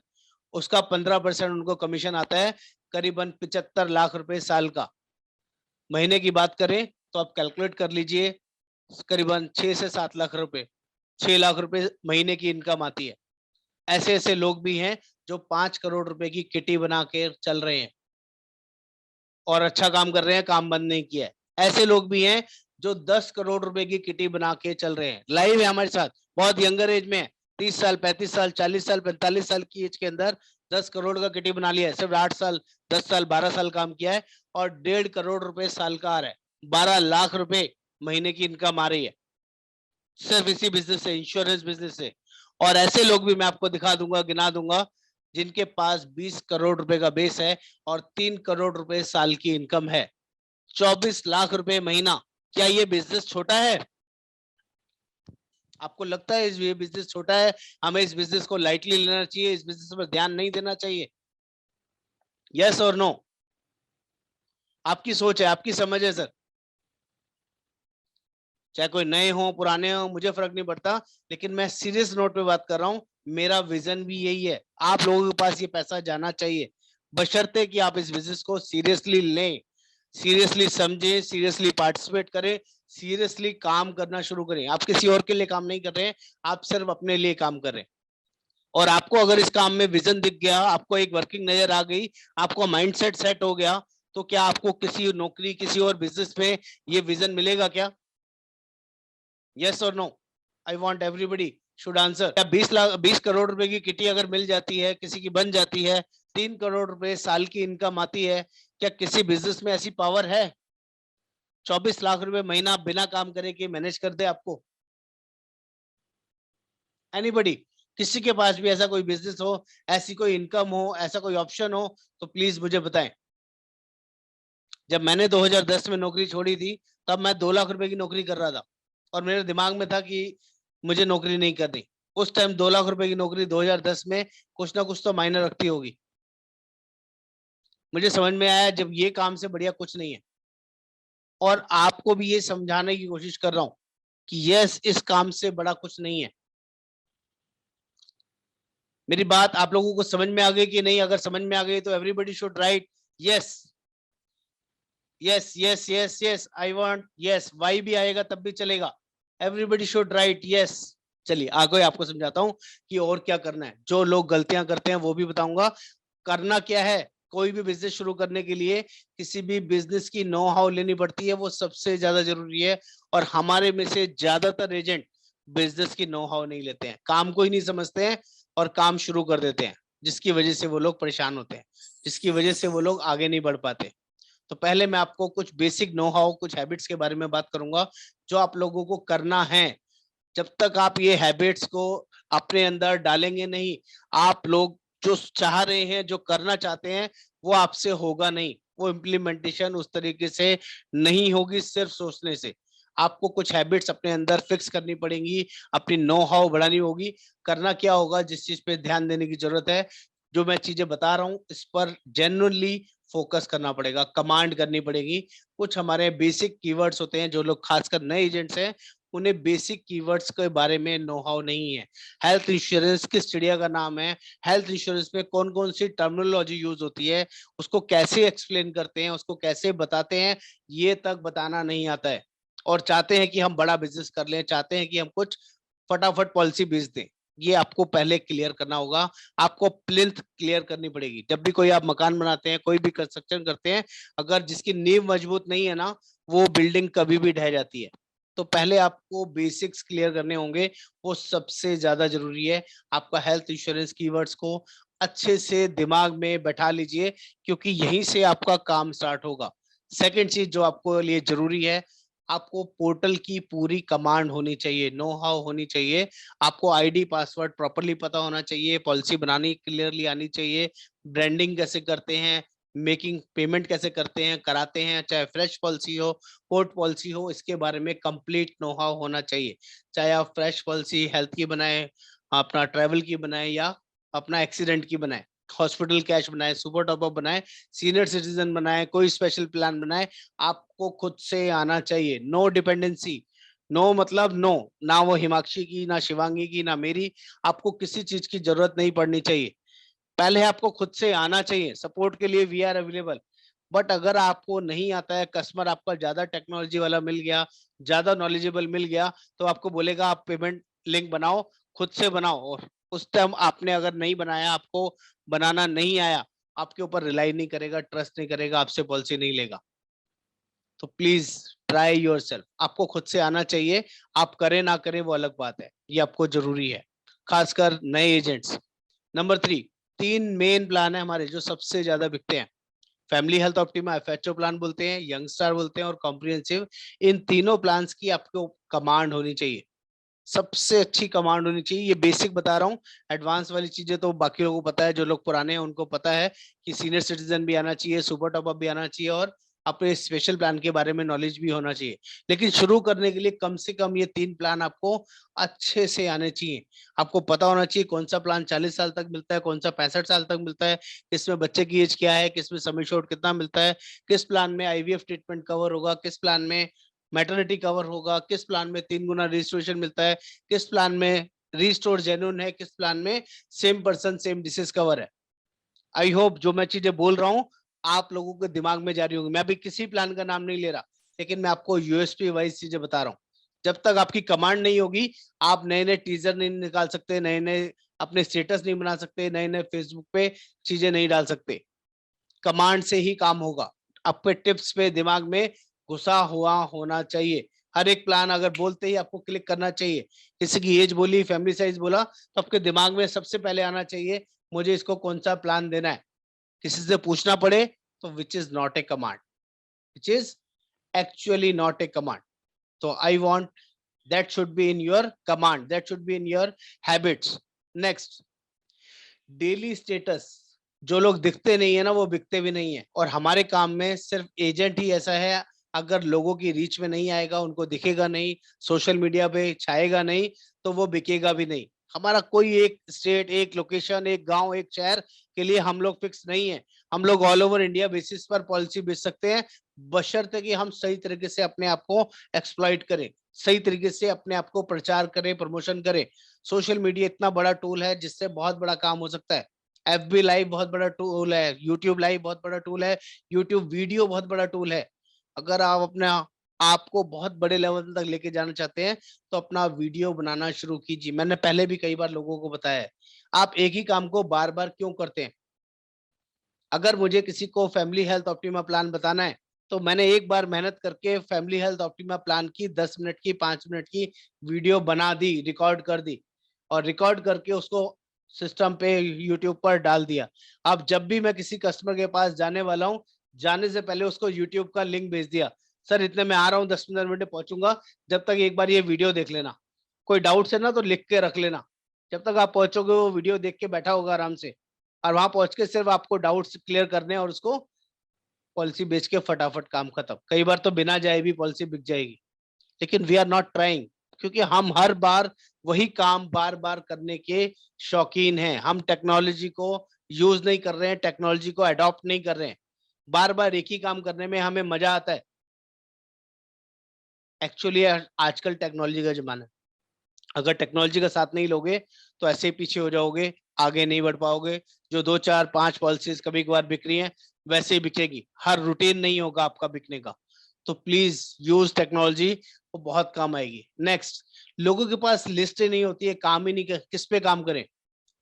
उसका 15% उनको कमीशन आता है, करीबन 75 लाख रुपए साल का। महीने की बात करें तो आप कैलकुलेट कर लीजिए, करीबन 6 से 7 लाख रुपए, 6 लाख रुपए महीने की इनकम आती है। ऐसे ऐसे लोग भी हैं जो 5 करोड़ रुपए की किटी बना के चल रहे हैं और अच्छा काम कर रहे हैं, काम बंद नहीं किया है। ऐसे लोग भी हैं जो 10 करोड़ रुपए की किटी बना के चल रहे हैं, लाइव है हमारे साथ, बहुत यंगर एज में है, 30 साल, 35 साल, 40 साल, 45 साल की एज के अंदर 10 करोड़ का किटी बना लिया है। सिर्फ 8 साल, 10 साल, 12 साल काम किया है और 1.5 करोड़ रुपए साल का आ रहा है, 12 लाख रुपए महीने की इनकम आ रही है सिर्फ इसी बिजनेस से, इंश्योरेंस बिजनेस से। और ऐसे लोग भी मैं आपको दिखा दूंगा, गिना दूंगा, जिनके पास 20 करोड़ रुपए का बेस है और 3 करोड़ रुपए साल की इनकम है, 24 लाख रुपए महीना। क्या ये बिजनेस छोटा है? आपको लगता है ये बिजनेस छोटा है? हमें इस बिजनेस को लाइटली लेना चाहिए, इस बिजनेस पर ध्यान नहीं देना चाहिए? यस और नो? आपकी सोच है, आपकी समझ है सर। चाहे कोई नए हो, पुराने हो, मुझे फर्क नहीं पड़ता, लेकिन मैं सीरियस नोट पे बात कर रहा हूँ। मेरा विजन भी यही है, आप लोगों के पास ये पैसा जाना चाहिए, बशर्ते कि आप इस बिजनेस को सीरियसली लें, सीरियसली समझें, सीरियसली पार्टिसिपेट करें, सीरियसली काम करना शुरू करें। आप किसी और के लिए काम नहीं कर रहे हैं, आप सिर्फ अपने लिए काम कर रहे हैं। और आपको अगर इस काम में विजन दिख गया, आपको एक वर्किंग नजर आ गई, आपको माइंडसेट सेट हो गया, तो क्या आपको किसी नौकरी, किसी और बिजनेस में ये विजन मिलेगा क्या? यस और no? I want everybody should answer. क्या 20 करोड़ रुपए की किटी अगर मिल जाती है, किसी की बन जाती है, 3 करोड़ रुपए साल की इनकम आती है, क्या किसी बिजनेस में ऐसी पावर है 24 लाख रुपए महीना बिना काम करे कि मैनेज कर दे आपको? एनीबडी? किसी के पास भी ऐसा कोई बिजनेस हो, ऐसी कोई इनकम हो, ऐसा कोई ऑप्शन हो, तो प्लीज मुझे बताएं। जब मैंने 2010 में नौकरी छोड़ी थी, तब मैं 2 लाख रुपए की नौकरी कर रहा था और मेरे दिमाग में था कि मुझे नौकरी नहीं करनी। उस टाइम 2 लाख रुपए की नौकरी 2010 में कुछ ना कुछ तो मायने रखती होगी। मुझे समझ में आया जब ये काम से बढ़िया कुछ नहीं है। और आपको भी ये समझाने की कोशिश कर रहा हूं कि यस, इस काम से बड़ा कुछ नहीं है। मेरी बात आप लोगों को समझ में आ गई कि नहीं? अगर समझ में आ गई तो everybody should write yes. Yes yes yes yes, I want yes. Y भी आएगा तब भी चलेगा, एवरीबडी शुड राइट यस। चलिए आगे आपको समझाता हूँ कि और क्या करना है। जो लोग गलतियां करते हैं वो भी बताऊंगा। करना क्या है, कोई भी बिजनेस शुरू करने के लिए किसी भी बिजनेस की नो हाउ लेनी पड़ती है, वो सबसे ज्यादा जरूरी है। और हमारे में से ज्यादातर एजेंट बिजनेस की नो हाउ नहीं लेते हैं, काम को ही नहीं समझते हैं और काम शुरू कर देते हैं, जिसकी वजह से वो लोग परेशान होते हैं, जिसकी वजह से वो लोग आगे नहीं बढ़ पाते। तो पहले मैं आपको कुछ बेसिक नो हाउ, कुछ हैबिट्स के बारे में बात करूंगा जो आप लोगों को करना है। जब तक आप ये हैबिट्स को अपने अंदर डालेंगे नहीं, आप लोग जो चाह रहे हैं, जो करना चाहते हैं, वो आपसे होगा नहीं। वो इम्प्लीमेंटेशन उस तरीके से नहीं होगी सिर्फ सोचने से। आपको कुछ हैबिट्स अपने अंदर फिक्स करनी पड़ेंगी, अपनी नो हाउ बढ़ानी होगी। करना क्या होगा, जिस चीज पे ध्यान देने की जरूरत है, जो मैं चीजें बता रहा हूँ इस पर जेन्युइनली फोकस करना पड़ेगा, कमांड करनी पड़ेगी। कुछ हमारे बेसिक कीवर्ड्स होते हैं, जो लोग खासकर नए एजेंट्स हैं उन्हें बेसिक कीवर्ड्स के बारे में नो हाउ नहीं है। हेल्थ इंश्योरेंस किस चिड़िया का नाम है, हेल्थ इंश्योरेंस में कौन कौन सी टर्मिनोलॉजी यूज होती है, उसको कैसे एक्सप्लेन करते हैं, उसको कैसे बताते हैं, ये तक बताना नहीं आता है। और चाहते हैं कि हम बड़ा बिजनेस कर लें, चाहते हैं कि हम कुछ फटाफट पॉलिसी बेच दें। ये आपको पहले क्लियर करना होगा। आपको प्लिंथ क्लियर करनी पड़ेगी। जब भी कोई आप मकान बनाते हैं, कोई भी कंस्ट्रक्शन करते हैं, अगर जिसकी नींव मजबूत नहीं है ना, वो बिल्डिंग कभी भी ढह जाती है। तो पहले आपको बेसिक्स क्लियर करने होंगे, वो सबसे ज्यादा जरूरी है। आपका हेल्थ इंश्योरेंस कीवर्ड्स को अच्छे से दिमाग में बैठा लीजिए, क्योंकि यहीं से आपका काम स्टार्ट होगा। सेकंड चीज जो आपको लिए जरूरी है, आपको पोर्टल की पूरी कमांड होनी चाहिए, नो हाउ होनी चाहिए। आपको आईडी पासवर्ड प्रॉपरली पता होना चाहिए, पॉलिसी बनानी क्लियरली आनी चाहिए, ब्रांडिंग कैसे करते हैं, मेकिंग पेमेंट कैसे करते हैं, कराते हैं, चाहे फ्रेश पॉलिसी हो, पोर्ट पॉलिसी हो, इसके बारे में कंप्लीट नो हाउ होना चाहिए। चाहे आप फ्रेश पॉलिसी हेल्थ की बनाए, अपना ट्रैवल की बनाए, या अपना एक्सीडेंट की बनाए, हॉस्पिटल कैश बनाए, सुपर टॉपअप बनाए, सीनियर सिटीजन बनाए, कोई स्पेशल प्लान बनाए, आपको खुद से आना चाहिए। नो डिपेंडेंसी, नो मतलब नो, ना वो हिमाक्षी की, ना शिवांगी की, ना मेरी, आपको किसी चीज की जरूरत नहीं पड़नी चाहिए। पहले आपको खुद से आना चाहिए। सपोर्ट के लिए वी आर अवेलेबल। बट अगर आपको नहीं आता है, कस्टमर आपका ज्यादा टेक्नोलॉजी वाला मिल गया, ज्यादा नॉलेजेबल मिल गया, तो आपको बोलेगा आप पेमेंट लिंक बनाओ, खुद से बनाओ, और उस टाइम आपने अगर नहीं बनाया, आपको बनाना नहीं आया, आपके ऊपर रिलाई नहीं करेगा, ट्रस्ट नहीं करेगा, आपसे पॉलिसी नहीं लेगा। तो प्लीज ट्राई योरसेल्फ। आपको खुद से आना चाहिए। आप करें ना करें वो अलग बात है, ये आपको जरूरी है, खासकर नए एजेंट्स। नंबर 3, 3 मेन प्लान है हमारे जो सबसे ज्यादा बिकते हैं। फैमिली हेल्थ ऑप्टिमा, एफएचओ प्लान बोलते हैं, यंगस्टार बोलते हैं, और कॉम्प्रिहेंसिव। इन तीनों प्लान्स की आपको कमांड होनी चाहिए, सबसे अच्छी कमांड होनी चाहिए। ये बेसिक बता रहा हूँ, एडवांस वाली चीजें तो बाकी लोगों को पता है, जो लोग पुराने हैं उनको पता है कि सीनियर सिटीजन भी आना चाहिए, सुपर टॉप अप भी आना चाहिए, और अपने स्पेशल प्लान के बारे में नॉलेज भी होना चाहिए। लेकिन शुरू करने के लिए कम से कम ये 3 प्लान आपको अच्छे से आने चाहिए। आपको पता होना चाहिए कौन सा प्लान 40 साल तक मिलता है, कौन सा 65 साल तक मिलता है, किसमें बच्चे की एज क्या है, किसमें सम एश्योर्ड कितना मिलता है, किस प्लान में आईवीएफ ट्रीटमेंट कवर होगा, किस प्लान में मैटरनिटी कवर होगा, किस प्लान में 3 गुना रजिस्ट्रेशन मिलता है, किस प्लान में रिस्टोर जेन्युइन है, किस प्लान में same person same disease cover है। आई होप जो मैं चीजें बोल रहा हूँ आप लोगों के दिमाग में जा रही होंगी। मैं अभी किसी प्लान का नाम नहीं ले रहा, लेकिन मैं आपको यूएसपी वाइज चीजें बता रहा हूँ। जब तक आपकी कमांड नहीं होगी, आप नए नए टीजर नहीं निकाल सकते, नए नए अपने स्टेटस नहीं बना सकते, नए नए फेसबुक पे चीजें नहीं डाल सकते। कमांड से ही काम होगा। आपके टिप्स पे दिमाग में घुसा हुआ होना चाहिए। हर एक प्लान अगर बोलते ही आपको क्लिक करना चाहिए। किसी की एज बोली, फैमिली साइज बोला, तो आपके दिमाग में सबसे पहले आना चाहिए मुझे इसको कौन सा प्लान देना है। किसी से पूछना पड़े तो which is not a command, which is actually not a command. तो I want that should be in your command, that should be in your habits. Next, daily status. जो लोग दिखते नहीं है ना, वो बिकते भी नहीं है। और हमारे काम में सिर्फ एजेंट ही ऐसा है, अगर लोगों की रीच में नहीं आएगा, उनको दिखेगा नहीं, सोशल मीडिया पे छाएगा नहीं, तो वो बिकेगा भी नहीं। हमारा कोई एक स्टेट, एक लोकेशन, एक गांव, एक शहर के लिए हम लोग फिक्स नहीं है। हम लोग ऑल ओवर इंडिया बेसिस पर पॉलिसी बेच सकते हैं, बशर्ते कि हम सही तरीके से अपने आप को एक्सप्लॉइट करें, सही तरीके से अपने आप को प्रचार करें, प्रमोशन करें। सोशल मीडिया इतना बड़ा टूल है जिससे बहुत बड़ा काम हो सकता है। FB लाइव बहुत बड़ा टूल है, यूट्यूब लाइव बहुत बड़ा टूल है, यूट्यूब वीडियो बहुत बड़ा टूल है। अगर आप अपने आपको बहुत बड़े लेवल तक लेके जाना चाहते हैं, तो अपना वीडियो बनाना शुरू कीजिए। मैंने पहले भी कई बार लोगों को बताया है, आप एक ही काम को बार बार क्यों करते हैं। अगर मुझे किसी को फैमिली हेल्थ ऑप्टिमा प्लान बताना है, तो मैंने एक बार मेहनत करके फैमिली हेल्थ ऑप्टिमा प्लान की 10 मिनट की, 5 मिनट की वीडियो बना दी, रिकॉर्ड कर दी, और रिकॉर्ड करके उसको सिस्टम पे यूट्यूब पर डाल दिया। अब जब भी मैं किसी कस्टमर के पास जाने वाला हूँ, जाने से पहले उसको यूट्यूब का लिंक भेज दिया, सर इतने में आ रहा हूँ, 10-15 मिनट में पहुंचूंगा, जब तक एक बार ये वीडियो देख लेना, कोई डाउट है ना तो लिख के रख लेना। जब तक आप पहुंचोगे वो वीडियो देख के बैठा होगा आराम से, और वहां पहुंच के सिर्फ आपको डाउट्स क्लियर करने और उसको पॉलिसी बेच के फटाफट काम खत्म। कई बार तो बिना जाए भी पॉलिसी बिक जाएगी। लेकिन वी आर नॉट ट्राइंग, क्योंकि हम हर बार वही काम बार बार करने के शौकीन हैं। हम टेक्नोलॉजी को यूज नहीं कर रहे हैं, टेक्नोलॉजी को अडॉप्ट नहीं कर रहे हैं। बार बार एक ही काम करने में हमें मजा आता है। एक्चुअली आजकल टेक्नोलॉजी का जमाना है, अगर टेक्नोलॉजी का साथ नहीं लोगे तो ऐसे ही पीछे हो जाओगे, आगे नहीं बढ़ पाओगे। जो 2 4 5 पॉलिसीज कभी कभार बिक रही हैं, वैसे ही बिकेगी। हर रूटीन नहीं होगा आपका बिकने का। तो प्लीज यूज टेक्नोलॉजी, वो बहुत काम आएगी। नेक्स्ट, लोगों के पास लिस्ट ही नहीं होती है, काम ही नहीं कर, किस पे काम करें?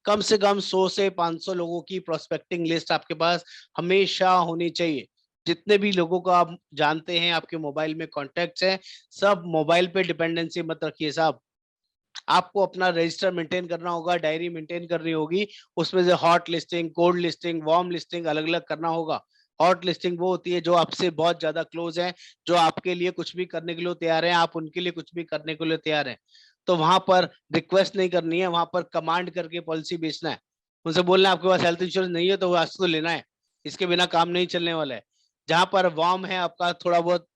कम से कम 100 से 500 लोगों की प्रोस्पेक्टिंग लिस्ट आपके पास हमेशा होनी चाहिए। जितने भी लोगों को आप जानते हैं, आपके मोबाइल में कॉन्टेक्ट्स हैं, सब मोबाइल पे डिपेंडेंसी मत रखिए साहब। आपको अपना रजिस्टर मेंटेन करना होगा, डायरी मेंटेन करनी होगी, उसमें से hot listing, cold listing, warm listing अलग अलग करना होगा। हॉट लिस्टिंग वो होती है जो आपसे बहुत ज्यादा क्लोज है, जो आपके लिए कुछ भी करने के लिए तैयार है, आप उनके लिए कुछ भी करने के लिए तैयार है। तो वहां पर रिक्वेस्ट नहीं करनी है, वहां पर कमांड करके पॉलिसी बेचना है। उनसे बोलना है आपके पास हेल्थ इंश्योरेंस नहीं है तो आज तो लेना है, इसके बिना काम नहीं चलने वाला है। जहां पर वार्म है, आपका थोड़ा बहुत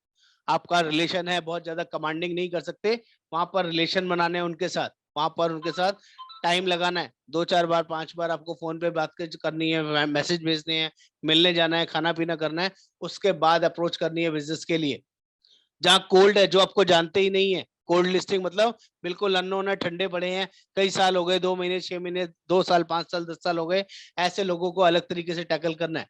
आपका रिलेशन है, बहुत ज्यादा कमांडिंग नहीं कर सकते, वहां पर रिलेशन बनाने हैं उनके साथ, वहां पर उनके साथ टाइम लगाना है, 2-4 बार 5 बार आपको फोन पे बात करनी है, मैसेज भेजने हैं, मिलने जाना है, खाना पीना करना है, उसके बाद अप्रोच करनी है बिजनेस के लिए। जहाँ कोल्ड है, जो आपको जानते ही नहीं है, कोल्ड लिस्टिंग मतलब बिल्कुल अननोन है, ठंडे पड़े हैं, कई साल हो गए, 2 महीने 6 महीने 2 साल 5 साल 10 साल हो गए, ऐसे लोगों को अलग तरीके से टैकल करना है।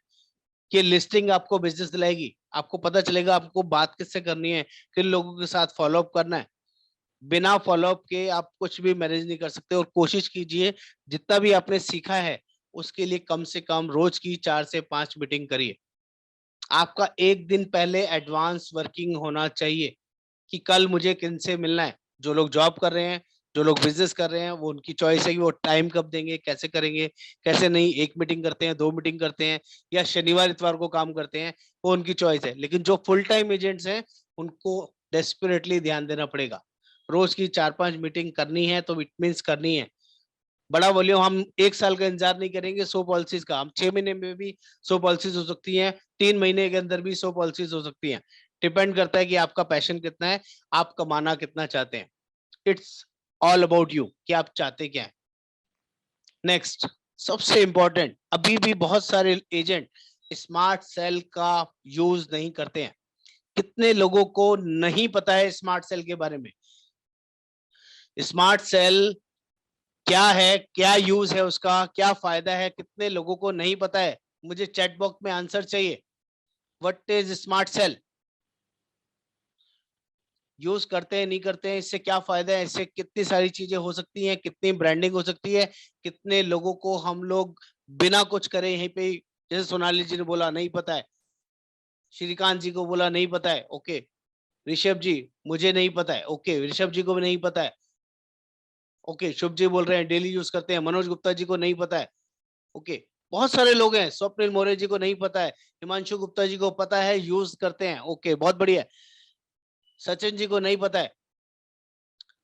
कि लिस्टिंग आपको बिजनेस दिलाएगी, आपको पता चलेगा आपको बात किससे करनी है, किन लोगों के साथ फॉलोअप करना है। बिना फॉलोअप के आप कुछ भी मैनेज नहीं कर सकते। और कोशिश कीजिए जितना भी आपने सीखा है उसके लिए कम से कम रोज की 4 से 5 मीटिंग करिए। आपका एक दिन पहले एडवांस वर्किंग होना चाहिए कि कल मुझे किन से मिलना है। जो लोग जॉब कर रहे हैं, जो लोग बिजनेस कर रहे हैं, वो उनकी चॉइस है कि वो टाइम कब देंगे, कैसे करेंगे, कैसे नहीं, 1 मीटिंग करते हैं, 2 मीटिंग करते हैं, या शनिवार इतवार को काम करते हैं, वो उनकी चॉइस है। लेकिन जो फुल टाइम एजेंट्स हैं उनको डेस्परेटली ध्यान देना पड़ेगा। रोज की 4-5 मीटिंग करनी है तो इट मीन्स करनी है। बड़ा वॉल्यूम, हम 1 साल का इंतजार नहीं करेंगे 100 पॉलिसीज का, हम 6 महीने में भी 100 पॉलिसीज हो सकती हैं, 3 महीने के अंदर भी 100 पॉलिसीज हो सकती हैं। डिपेंड करता है कि आपका पैशन कितना है, आप कमाना कितना चाहते हैं। इट्स ऑल अबाउट यू कि आप चाहते क्या है। नेक्स्ट, सबसे इंपॉर्टेंट, अभी भी बहुत सारे एजेंट स्मार्ट सेल का यूज नहीं करते हैं। कितने लोगों को नहीं पता है स्मार्ट सेल के बारे में? स्मार्ट सेल क्या है, क्या यूज है उसका, क्या फायदा है, कितने लोगों को नहीं पता है? मुझे चैट बॉक्स में आंसर चाहिए। What is smart cell? Use करते हैं नहीं करते हैं, इससे क्या फायदा है, इससे कितनी सारी चीजें हो सकती हैं, कितनी ब्रांडिंग हो सकती है, कितने लोगों को हम लोग बिना कुछ करे यहीं पे, जैसे सोनाली जी ने बोला नहीं पता है, श्रीकांत जी को बोला नहीं पता है, ओके। ऋषभ जी, मुझे नहीं पता है, ओके, ऋषभ जी को भी नहीं पता है, ओके। शुभ जी बोल रहे हैं डेली यूज करते हैं, मनोज गुप्ता जी को नहीं पता है, ओके। बहुत सारे लोग हैं, स्वप्निल मौर्य जी को नहीं पता है, हिमांशु गुप्ता जी को पता है, यूज करते हैं, ओके, बहुत बढ़िया। सचिन जी को नहीं पता है।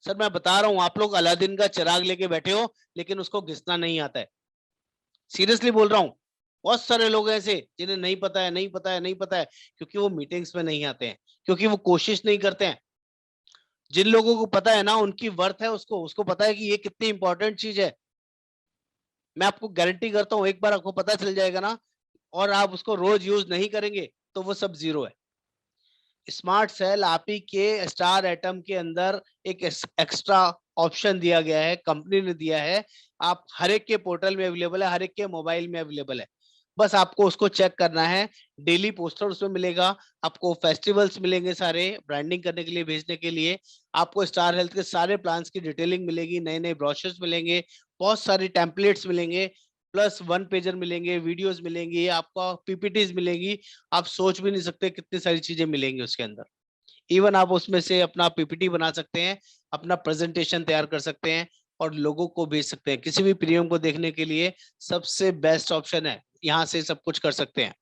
सर मैं बता रहा हूं, आप लोग अलादीन का चिराग लेके बैठे हो लेकिन उसको घिसना नहीं आता है, सीरियसली बोल रहा हूँ। बहुत सारे लोग ऐसे जिन्हें नहीं पता है, नहीं पता है, नहीं पता है, क्योंकि वो मीटिंग्स में नहीं आते हैं, क्योंकि वो कोशिश नहीं करते हैं। जिन लोगों को पता है ना, उनकी वर्थ है, उसको उसको पता है कि ये कितनी इंपॉर्टेंट चीज है। मैं आपको गारंटी करता हूँ, एक बार आपको पता चल जाएगा ना, और आप उसको रोज यूज नहीं करेंगे तो वो सब जीरो है। स्मार्ट सेल आप ही के स्टार एटम के अंदर एक एक्स्ट्रा ऑप्शन दिया गया है, कंपनी ने दिया है। आप हर एक के पोर्टल में अवेलेबल है, हर एक के मोबाइल में अवेलेबल है। बस आपको उसको चेक करना है। डेली पोस्टर उसमें मिलेगा, आपको फेस्टिवल्स मिलेंगे सारे ब्रांडिंग करने के लिए, भेजने के लिए। आपको स्टार हेल्थ के सारे प्लान्स की डिटेलिंग मिलेगी, नए नए ब्रोशर्स मिलेंगे, बहुत सारी टेम्पलेट्स मिलेंगे, प्लस 1 पेजर मिलेंगे, वीडियोस मिलेंगी, आपको पीपीटीज मिलेंगी। आप सोच भी नहीं सकते कितनी सारी चीजें मिलेंगी उसके अंदर। इवन आप उसमें से अपना पीपीटी बना सकते हैं, अपना प्रेजेंटेशन तैयार कर सकते हैं और लोगों को भेज सकते हैं। किसी भी प्रीमियम को देखने के लिए सबसे बेस्ट ऑप्शन है, यहाँ से सब कुछ कर सकते हैं।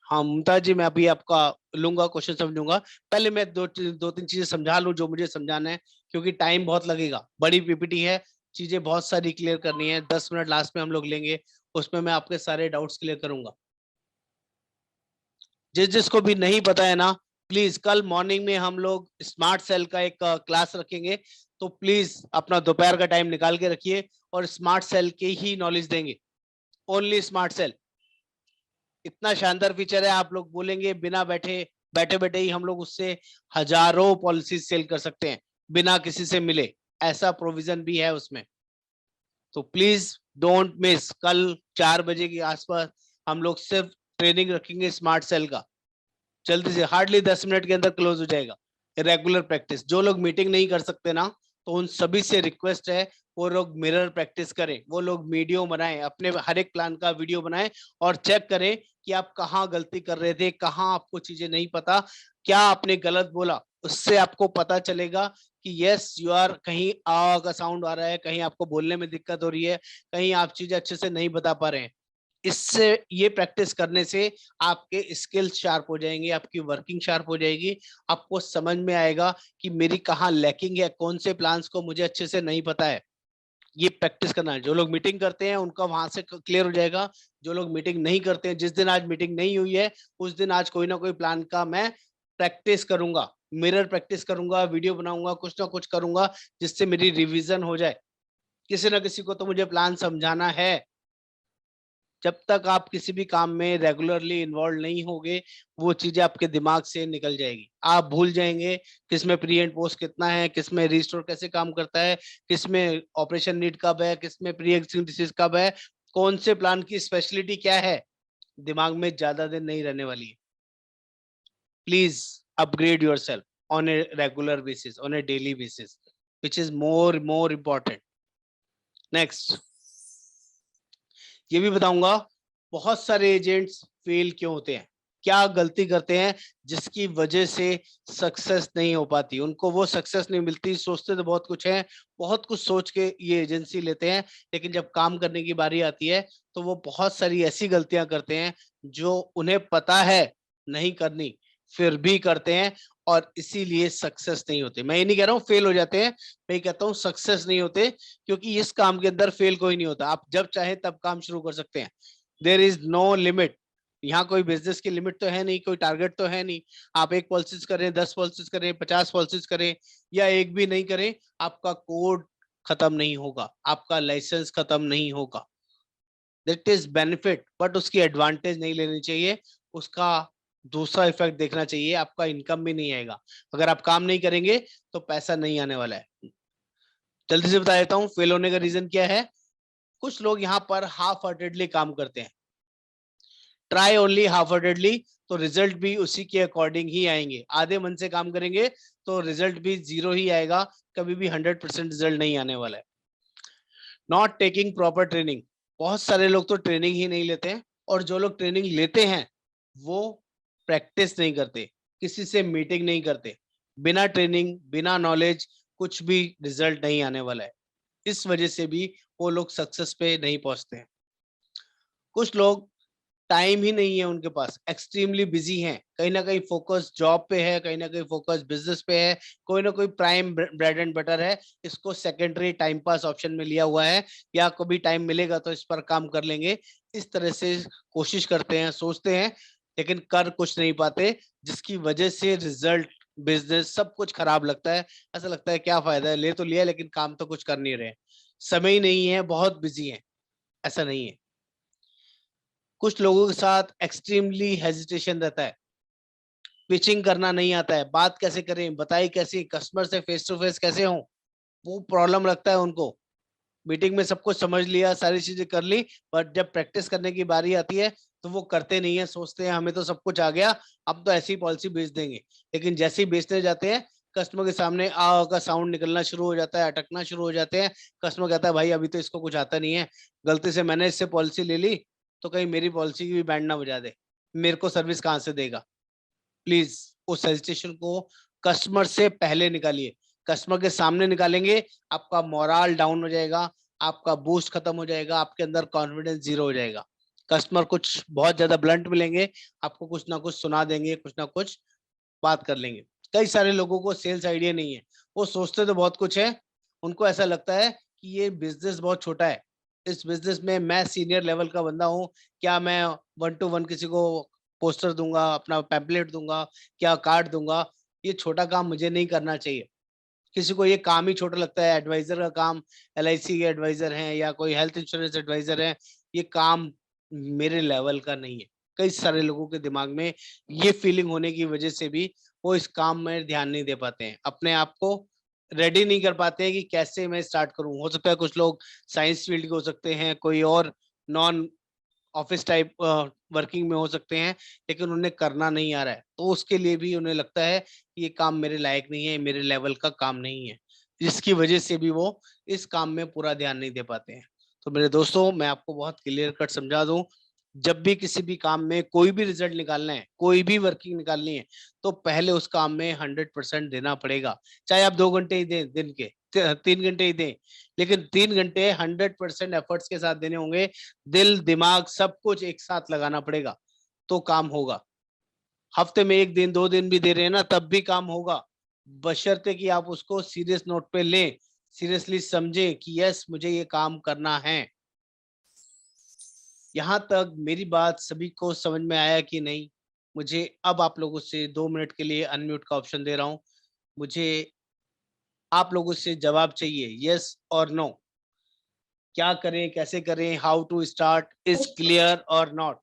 हाँ मुमताज जी, मैं अभी आपका लूंगा, क्वेश्चन समझूंगा। पहले मैं दो तीन चीजें समझा लूं जो मुझे समझाना है, क्योंकि टाइम बहुत लगेगा, बड़ी पीपीटी है, चीजें बहुत सारी क्लियर करनी है। 10 मिनट लास्ट में हम लोग लेंगे, उसमें मैं आपके सारे डाउट्स क्लियर करूंगा। जिस जिसको भी नहीं पता है ना, प्लीज कल मॉर्निंग में हम लोग स्मार्ट सेल का एक क्लास रखेंगे, तो प्लीज अपना दोपहर का टाइम निकाल के रखिए और स्मार्ट सेल के ही नॉलेज देंगे। ओनली स्मार्ट सेल, इतना शानदार फीचर है, आप लोग बोलेंगे बिना बैठे बैठे ही हम लोग उससे हजारों पॉलिसी सेल कर सकते हैं बिना किसी से मिले, ऐसा प्रोविजन भी है उसमें। तो प्लीज डोंट मिस, कल 4 बजे के आसपास हम लोग सिर्फ ट्रेनिंग रखेंगे स्मार्ट सेल का। जल्दी से, हार्डली 10 मिनट के अंदर क्लोज हो जाएगा। Regular practice. जो लोग मीटिंग नहीं कर सकते ना, तो उन सभी से रिक्वेस्ट है वो लोग मिरर प्रैक्टिस करें, वो लोग वीडियो बनाएं, अपने हर एक प्लान का वीडियो बनाएं और चेक करें कि आप कहाँ गलती कर रहे थे, कहाँ आपको चीजें नहीं पता, क्या आपने गलत बोला। उससे आपको पता चलेगा कि यस यू आर, कहीं आ का साउंड आ रहा है, कहीं आपको बोलने में दिक्कत हो रही है, कहीं आप चीजें अच्छे से नहीं बता पा रहे हैं। इससे, ये प्रैक्टिस करने से आपके स्किल्स शार्प हो जाएंगे, आपकी वर्किंग शार्प हो जाएगी, आपको समझ में आएगा कि मेरी कहाँ लैकिंग है, कौन से प्लान्स को मुझे अच्छे से नहीं पता है। ये प्रैक्टिस करना है। जो लोग मीटिंग करते हैं उनका वहां से क्लियर हो जाएगा। जो लोग मीटिंग नहीं करते हैं, जिस दिन आज मीटिंग नहीं हुई है उस दिन आज कोई ना कोई प्लान का मैं प्रैक्टिस करूंगा, मिरर प्रैक्टिस करूंगा, वीडियो बनाऊंगा, कुछ ना कुछ करूंगा जिससे मेरी रिवीजन हो जाए। किसी ना किसी को तो मुझे प्लान समझाना है। जब तक आप किसी भी काम में रेगुलरली इन्वॉल्व नहीं होगे, वो चीजें आपके दिमाग से निकल जाएगी, आप भूल जाएंगे किसमें प्री एंड पोस्ट कितना है, किसमें रिस्टोर कैसे काम करता है, किसमें ऑपरेशन नीड कब है, किसमें प्री एग्जिस्टिंग डिसीज कब है, कौन से प्लान की स्पेशलिटी क्या है, दिमाग में ज्यादा दिन नहीं रहने वाली है। Please upgrade your self on a regular basis, on A daily basis, which is more important. Next, ये भी बताऊंगा बहुत सारे एजेंट्स फेल क्यों होते हैं, क्या गलती करते हैं जिसकी वजह से सक्सेस नहीं हो पाती, उनको वो सक्सेस नहीं मिलती। सोचते तो बहुत कुछ है, बहुत कुछ सोच के ये एजेंसी लेते हैं, लेकिन जब काम करने की बारी आती है तो वो बहुत सारी ऐसी गलतियां करते हैं जो उन्हें पता है नहीं करनी, फिर भी करते हैं, और इसीलिए सक्सेस नहीं होते। मैं ये नहीं कह रहा हूँ फेल हो जाते हैं, मैं ये कहता हूँ सक्सेस नहीं होते, क्योंकि इस काम के अंदर फेल कोई नहीं होता। आप जब चाहे तब काम शुरू कर सकते हैं। There is no limit. यहाँ कोई बिजनेस की लिमिट तो है नहीं, कोई टारगेट तो है नहीं। आप 1 पॉलिसीज करें, 10 पॉलिसीज करें, 50 पॉलिसीज करें, या एक भी नहीं करें, आपका कोड खत्म नहीं होगा, आपका लाइसेंस खत्म नहीं होगा। दैट इज बेनिफिट, बट उसकी एडवांटेज नहीं लेनी चाहिए, उसका दूसरा इफेक्ट देखना चाहिए, आपका इनकम भी नहीं आएगा। अगर आप काम नहीं करेंगे तो पैसा नहीं आने वाला है। जल्दी से बता देता हूँ फेल होने का रीजन क्या है। कुछ लोग यहाँ पर हाफ हार्टेडली काम करते हैं, ट्राई ओनली हाफ हार्टेडली, तो रिजल्ट भी उसी के अकॉर्डिंग ही आएंगे। आधे मन से काम करेंगे तो रिजल्ट भी 0 ही आएगा, कभी भी 100% रिजल्ट नहीं आने वाला है। नॉट टेकिंग प्रॉपर ट्रेनिंग, बहुत सारे लोग तो ट्रेनिंग ही नहीं लेते हैं, और जो लोग ट्रेनिंग लेते हैं वो प्रैक्टिस नहीं करते, किसी से मीटिंग नहीं करते। बिना ट्रेनिंग, बिना नॉलेज, कुछ भी रिजल्ट नहीं आने वाला है। इस वजह से भी वो लोग सक्सेस पे नहीं पहुंचते हैं। कुछ लोग टाइम ही नहीं है उनके पास, एक्सट्रीमली बिजी हैं, कहीं ना कहीं फोकस जॉब पे है, कहीं ना कहीं फोकस बिजनेस पे है, कोई ना कोई प्राइम ब्रेड एंड बटर है, इसको सेकेंडरी टाइम पास ऑप्शन में लिया हुआ है, या कभी टाइम मिलेगा तो इस पर काम कर लेंगे। इस तरह से कोशिश करते हैं, सोचते हैं, लेकिन कर कुछ नहीं पाते, जिसकी वजह से रिजल्ट, बिजनेस, सब कुछ खराब लगता है। ऐसा लगता है क्या फायदा है, ले तो लिया लेकिन काम तो कुछ कर नहीं रहे, समय ही नहीं है, बहुत बिजी है। ऐसा नहीं है। कुछ लोगों के साथ एक्सट्रीमली हेजिटेशन रहता है, पिचिंग करना नहीं आता है, बात कैसे करें, बताई कैसे, कस्टमर से फेस टू फेस कैसे हो, वो प्रॉब्लम लगता है उनको। मीटिंग में सब कुछ समझ लिया, सारी चीजें कर ली, बट जब प्रैक्टिस करने की बारी आती है तो वो करते नहीं है, सोचते हैं हमें तो सब कुछ आ गया, अब तो ऐसी पॉलिसी बेच देंगे। लेकिन जैसे ही बेचने जाते हैं, कस्टमर के सामने आ का साउंड निकलना शुरू हो जाता है, अटकना शुरू हो जाते हैं। कस्टमर कहता है भाई अभी तो इसको कुछ आता नहीं है, गलती से मैंने इससे पॉलिसी ले ली, तो कहीं मेरी पॉलिसी की भी बैंड ना बजा दे, मेरे को सर्विस कहाँ से देगा। प्लीज उस हेजिटेशन को कस्टमर से पहले निकालिए। कस्टमर के सामने निकालेंगे, आपका मोरल डाउन हो जाएगा, आपका बूस्ट खत्म हो जाएगा, आपके अंदर कॉन्फिडेंस 0 हो जाएगा। कस्टमर कुछ बहुत ज्यादा ब्लंट मिलेंगे, आपको कुछ ना कुछ सुना देंगे, कुछ ना कुछ बात कर लेंगे। कई सारे लोगों को सेल्स आइडिया नहीं है, वो सोचते तो बहुत कुछ है, उनको ऐसा लगता है कि ये बिजनेस बहुत छोटा है, इस बिजनेस में मैं सीनियर लेवल का बंदा हूँ, क्या मैं 1 to 1 किसी को पोस्टर दूंगा, अपना पैम्पलेट दूंगा, क्या कार्ड दूंगा, ये छोटा काम मुझे नहीं करना चाहिए। किसी को ये काम ही छोटा लगता है, एडवाइजर का काम, LIC के एडवाइजर हैं या कोई हेल्थ इंश्योरेंस एडवाइजर है, ये काम मेरे लेवल का नहीं है। कई सारे लोगों के दिमाग में ये फीलिंग होने की वजह से भी वो इस काम में ध्यान नहीं दे पाते हैं, अपने आप को रेडी नहीं कर पाते हैं कि कैसे मैं स्टार्ट करूं। हो सकता है कुछ लोग साइंस फील्ड के हो सकते हैं, कोई और नॉन ऑफिस टाइप वर्किंग में हो सकते हैं, लेकिन उन्हें करना नहीं आ रहा है, तो उसके लिए भी उन्हें लगता है कि ये काम मेरे लायक नहीं है, मेरे लेवल का काम नहीं है, जिसकी वजह से भी वो इस काम में पूरा ध्यान नहीं दे पाते हैं। तो मेरे दोस्तों, मैं आपको बहुत क्लियर कट समझा दूं, जब भी किसी भी काम में कोई भी रिजल्ट निकालना है, कोई भी वर्किंग निकालनी है, तो पहले उस काम में 100% देना पड़ेगा। चाहे आप 2 घंटे ही दें दिन के, 3 घंटे ही दें, लेकिन 3 घंटे 100% एफर्ट्स के साथ देने होंगे। दिल दिमाग सब कुछ एक साथ लगाना पड़ेगा, तो काम होगा। हफ्ते में 1 दिन 2 दिन भी दे रहे हैं ना, तब भी काम होगा, बशर्ते कि आप उसको सीरियस नोट पे लें, सीरियसली समझें कि यस, मुझे ये काम करना है। यहाँ तक मेरी बात सभी को समझ में आया कि नहीं? मुझे अब आप लोगों से 2 मिनट के लिए अनम्यूट का ऑप्शन दे रहा हूँ। मुझे आप लोगों से जवाब चाहिए, यस और नो। क्या करें, कैसे करें, how to start, is clear और नॉट?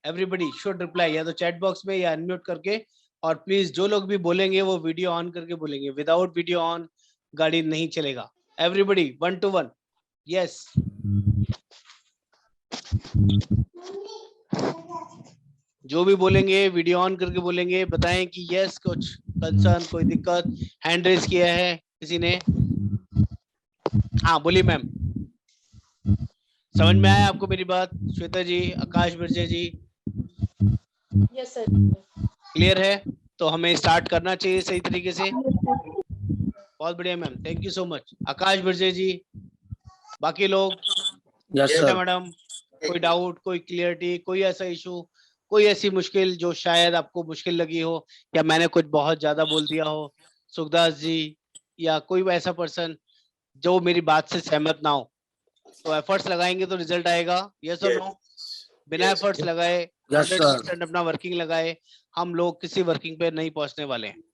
एवरीबडी शुड रिप्लाई, या तो चैट बॉक्स में या अनम्यूट करके। और प्लीज जो लोग भी बोलेंगे वो वीडियो ऑन करके बोलेंगे, विदाउट वीडियो ऑन गाड़ी नहीं चलेगा। Everybody 1 to 1, yes. जो भी बोलेंगे वीडियो ऑन करके बोलेंगे, बताएं कि यस, कुछ कंसर्न, कोई दिक्कत, हैंड रेस किया है किसी ने? हाँ बोलिए मैम, समझ में आया आपको मेरी बात? श्वेता जी, आकाश बिरजे जी, यस सर। क्लियर है? तो हमें स्टार्ट करना चाहिए सही तरीके से। बहुत बढ़िया ma'am, thank you so much. Akash Birje ji, बाकी लोग, श्वेता मैडम, कोई डाउट, कोई क्लियरिटी, कोई ऐसा इशू, कोई ऐसी मुश्किल जो शायद आपको मुश्किल लगी हो, या मैंने कुछ बहुत ज्यादा बोल दिया हो? सुखदास जी, या कोई ऐसा पर्सन जो मेरी बात से सहमत ना हो? तो एफर्ट्स लगाएंगे तो रिजल्ट आएगा, यस और नो? बिना एफर्ट्स लगाए 100% अपना वर्किंग लगाए हम लोग किसी वर्किंग पे नहीं पहुंचने वाले हैं।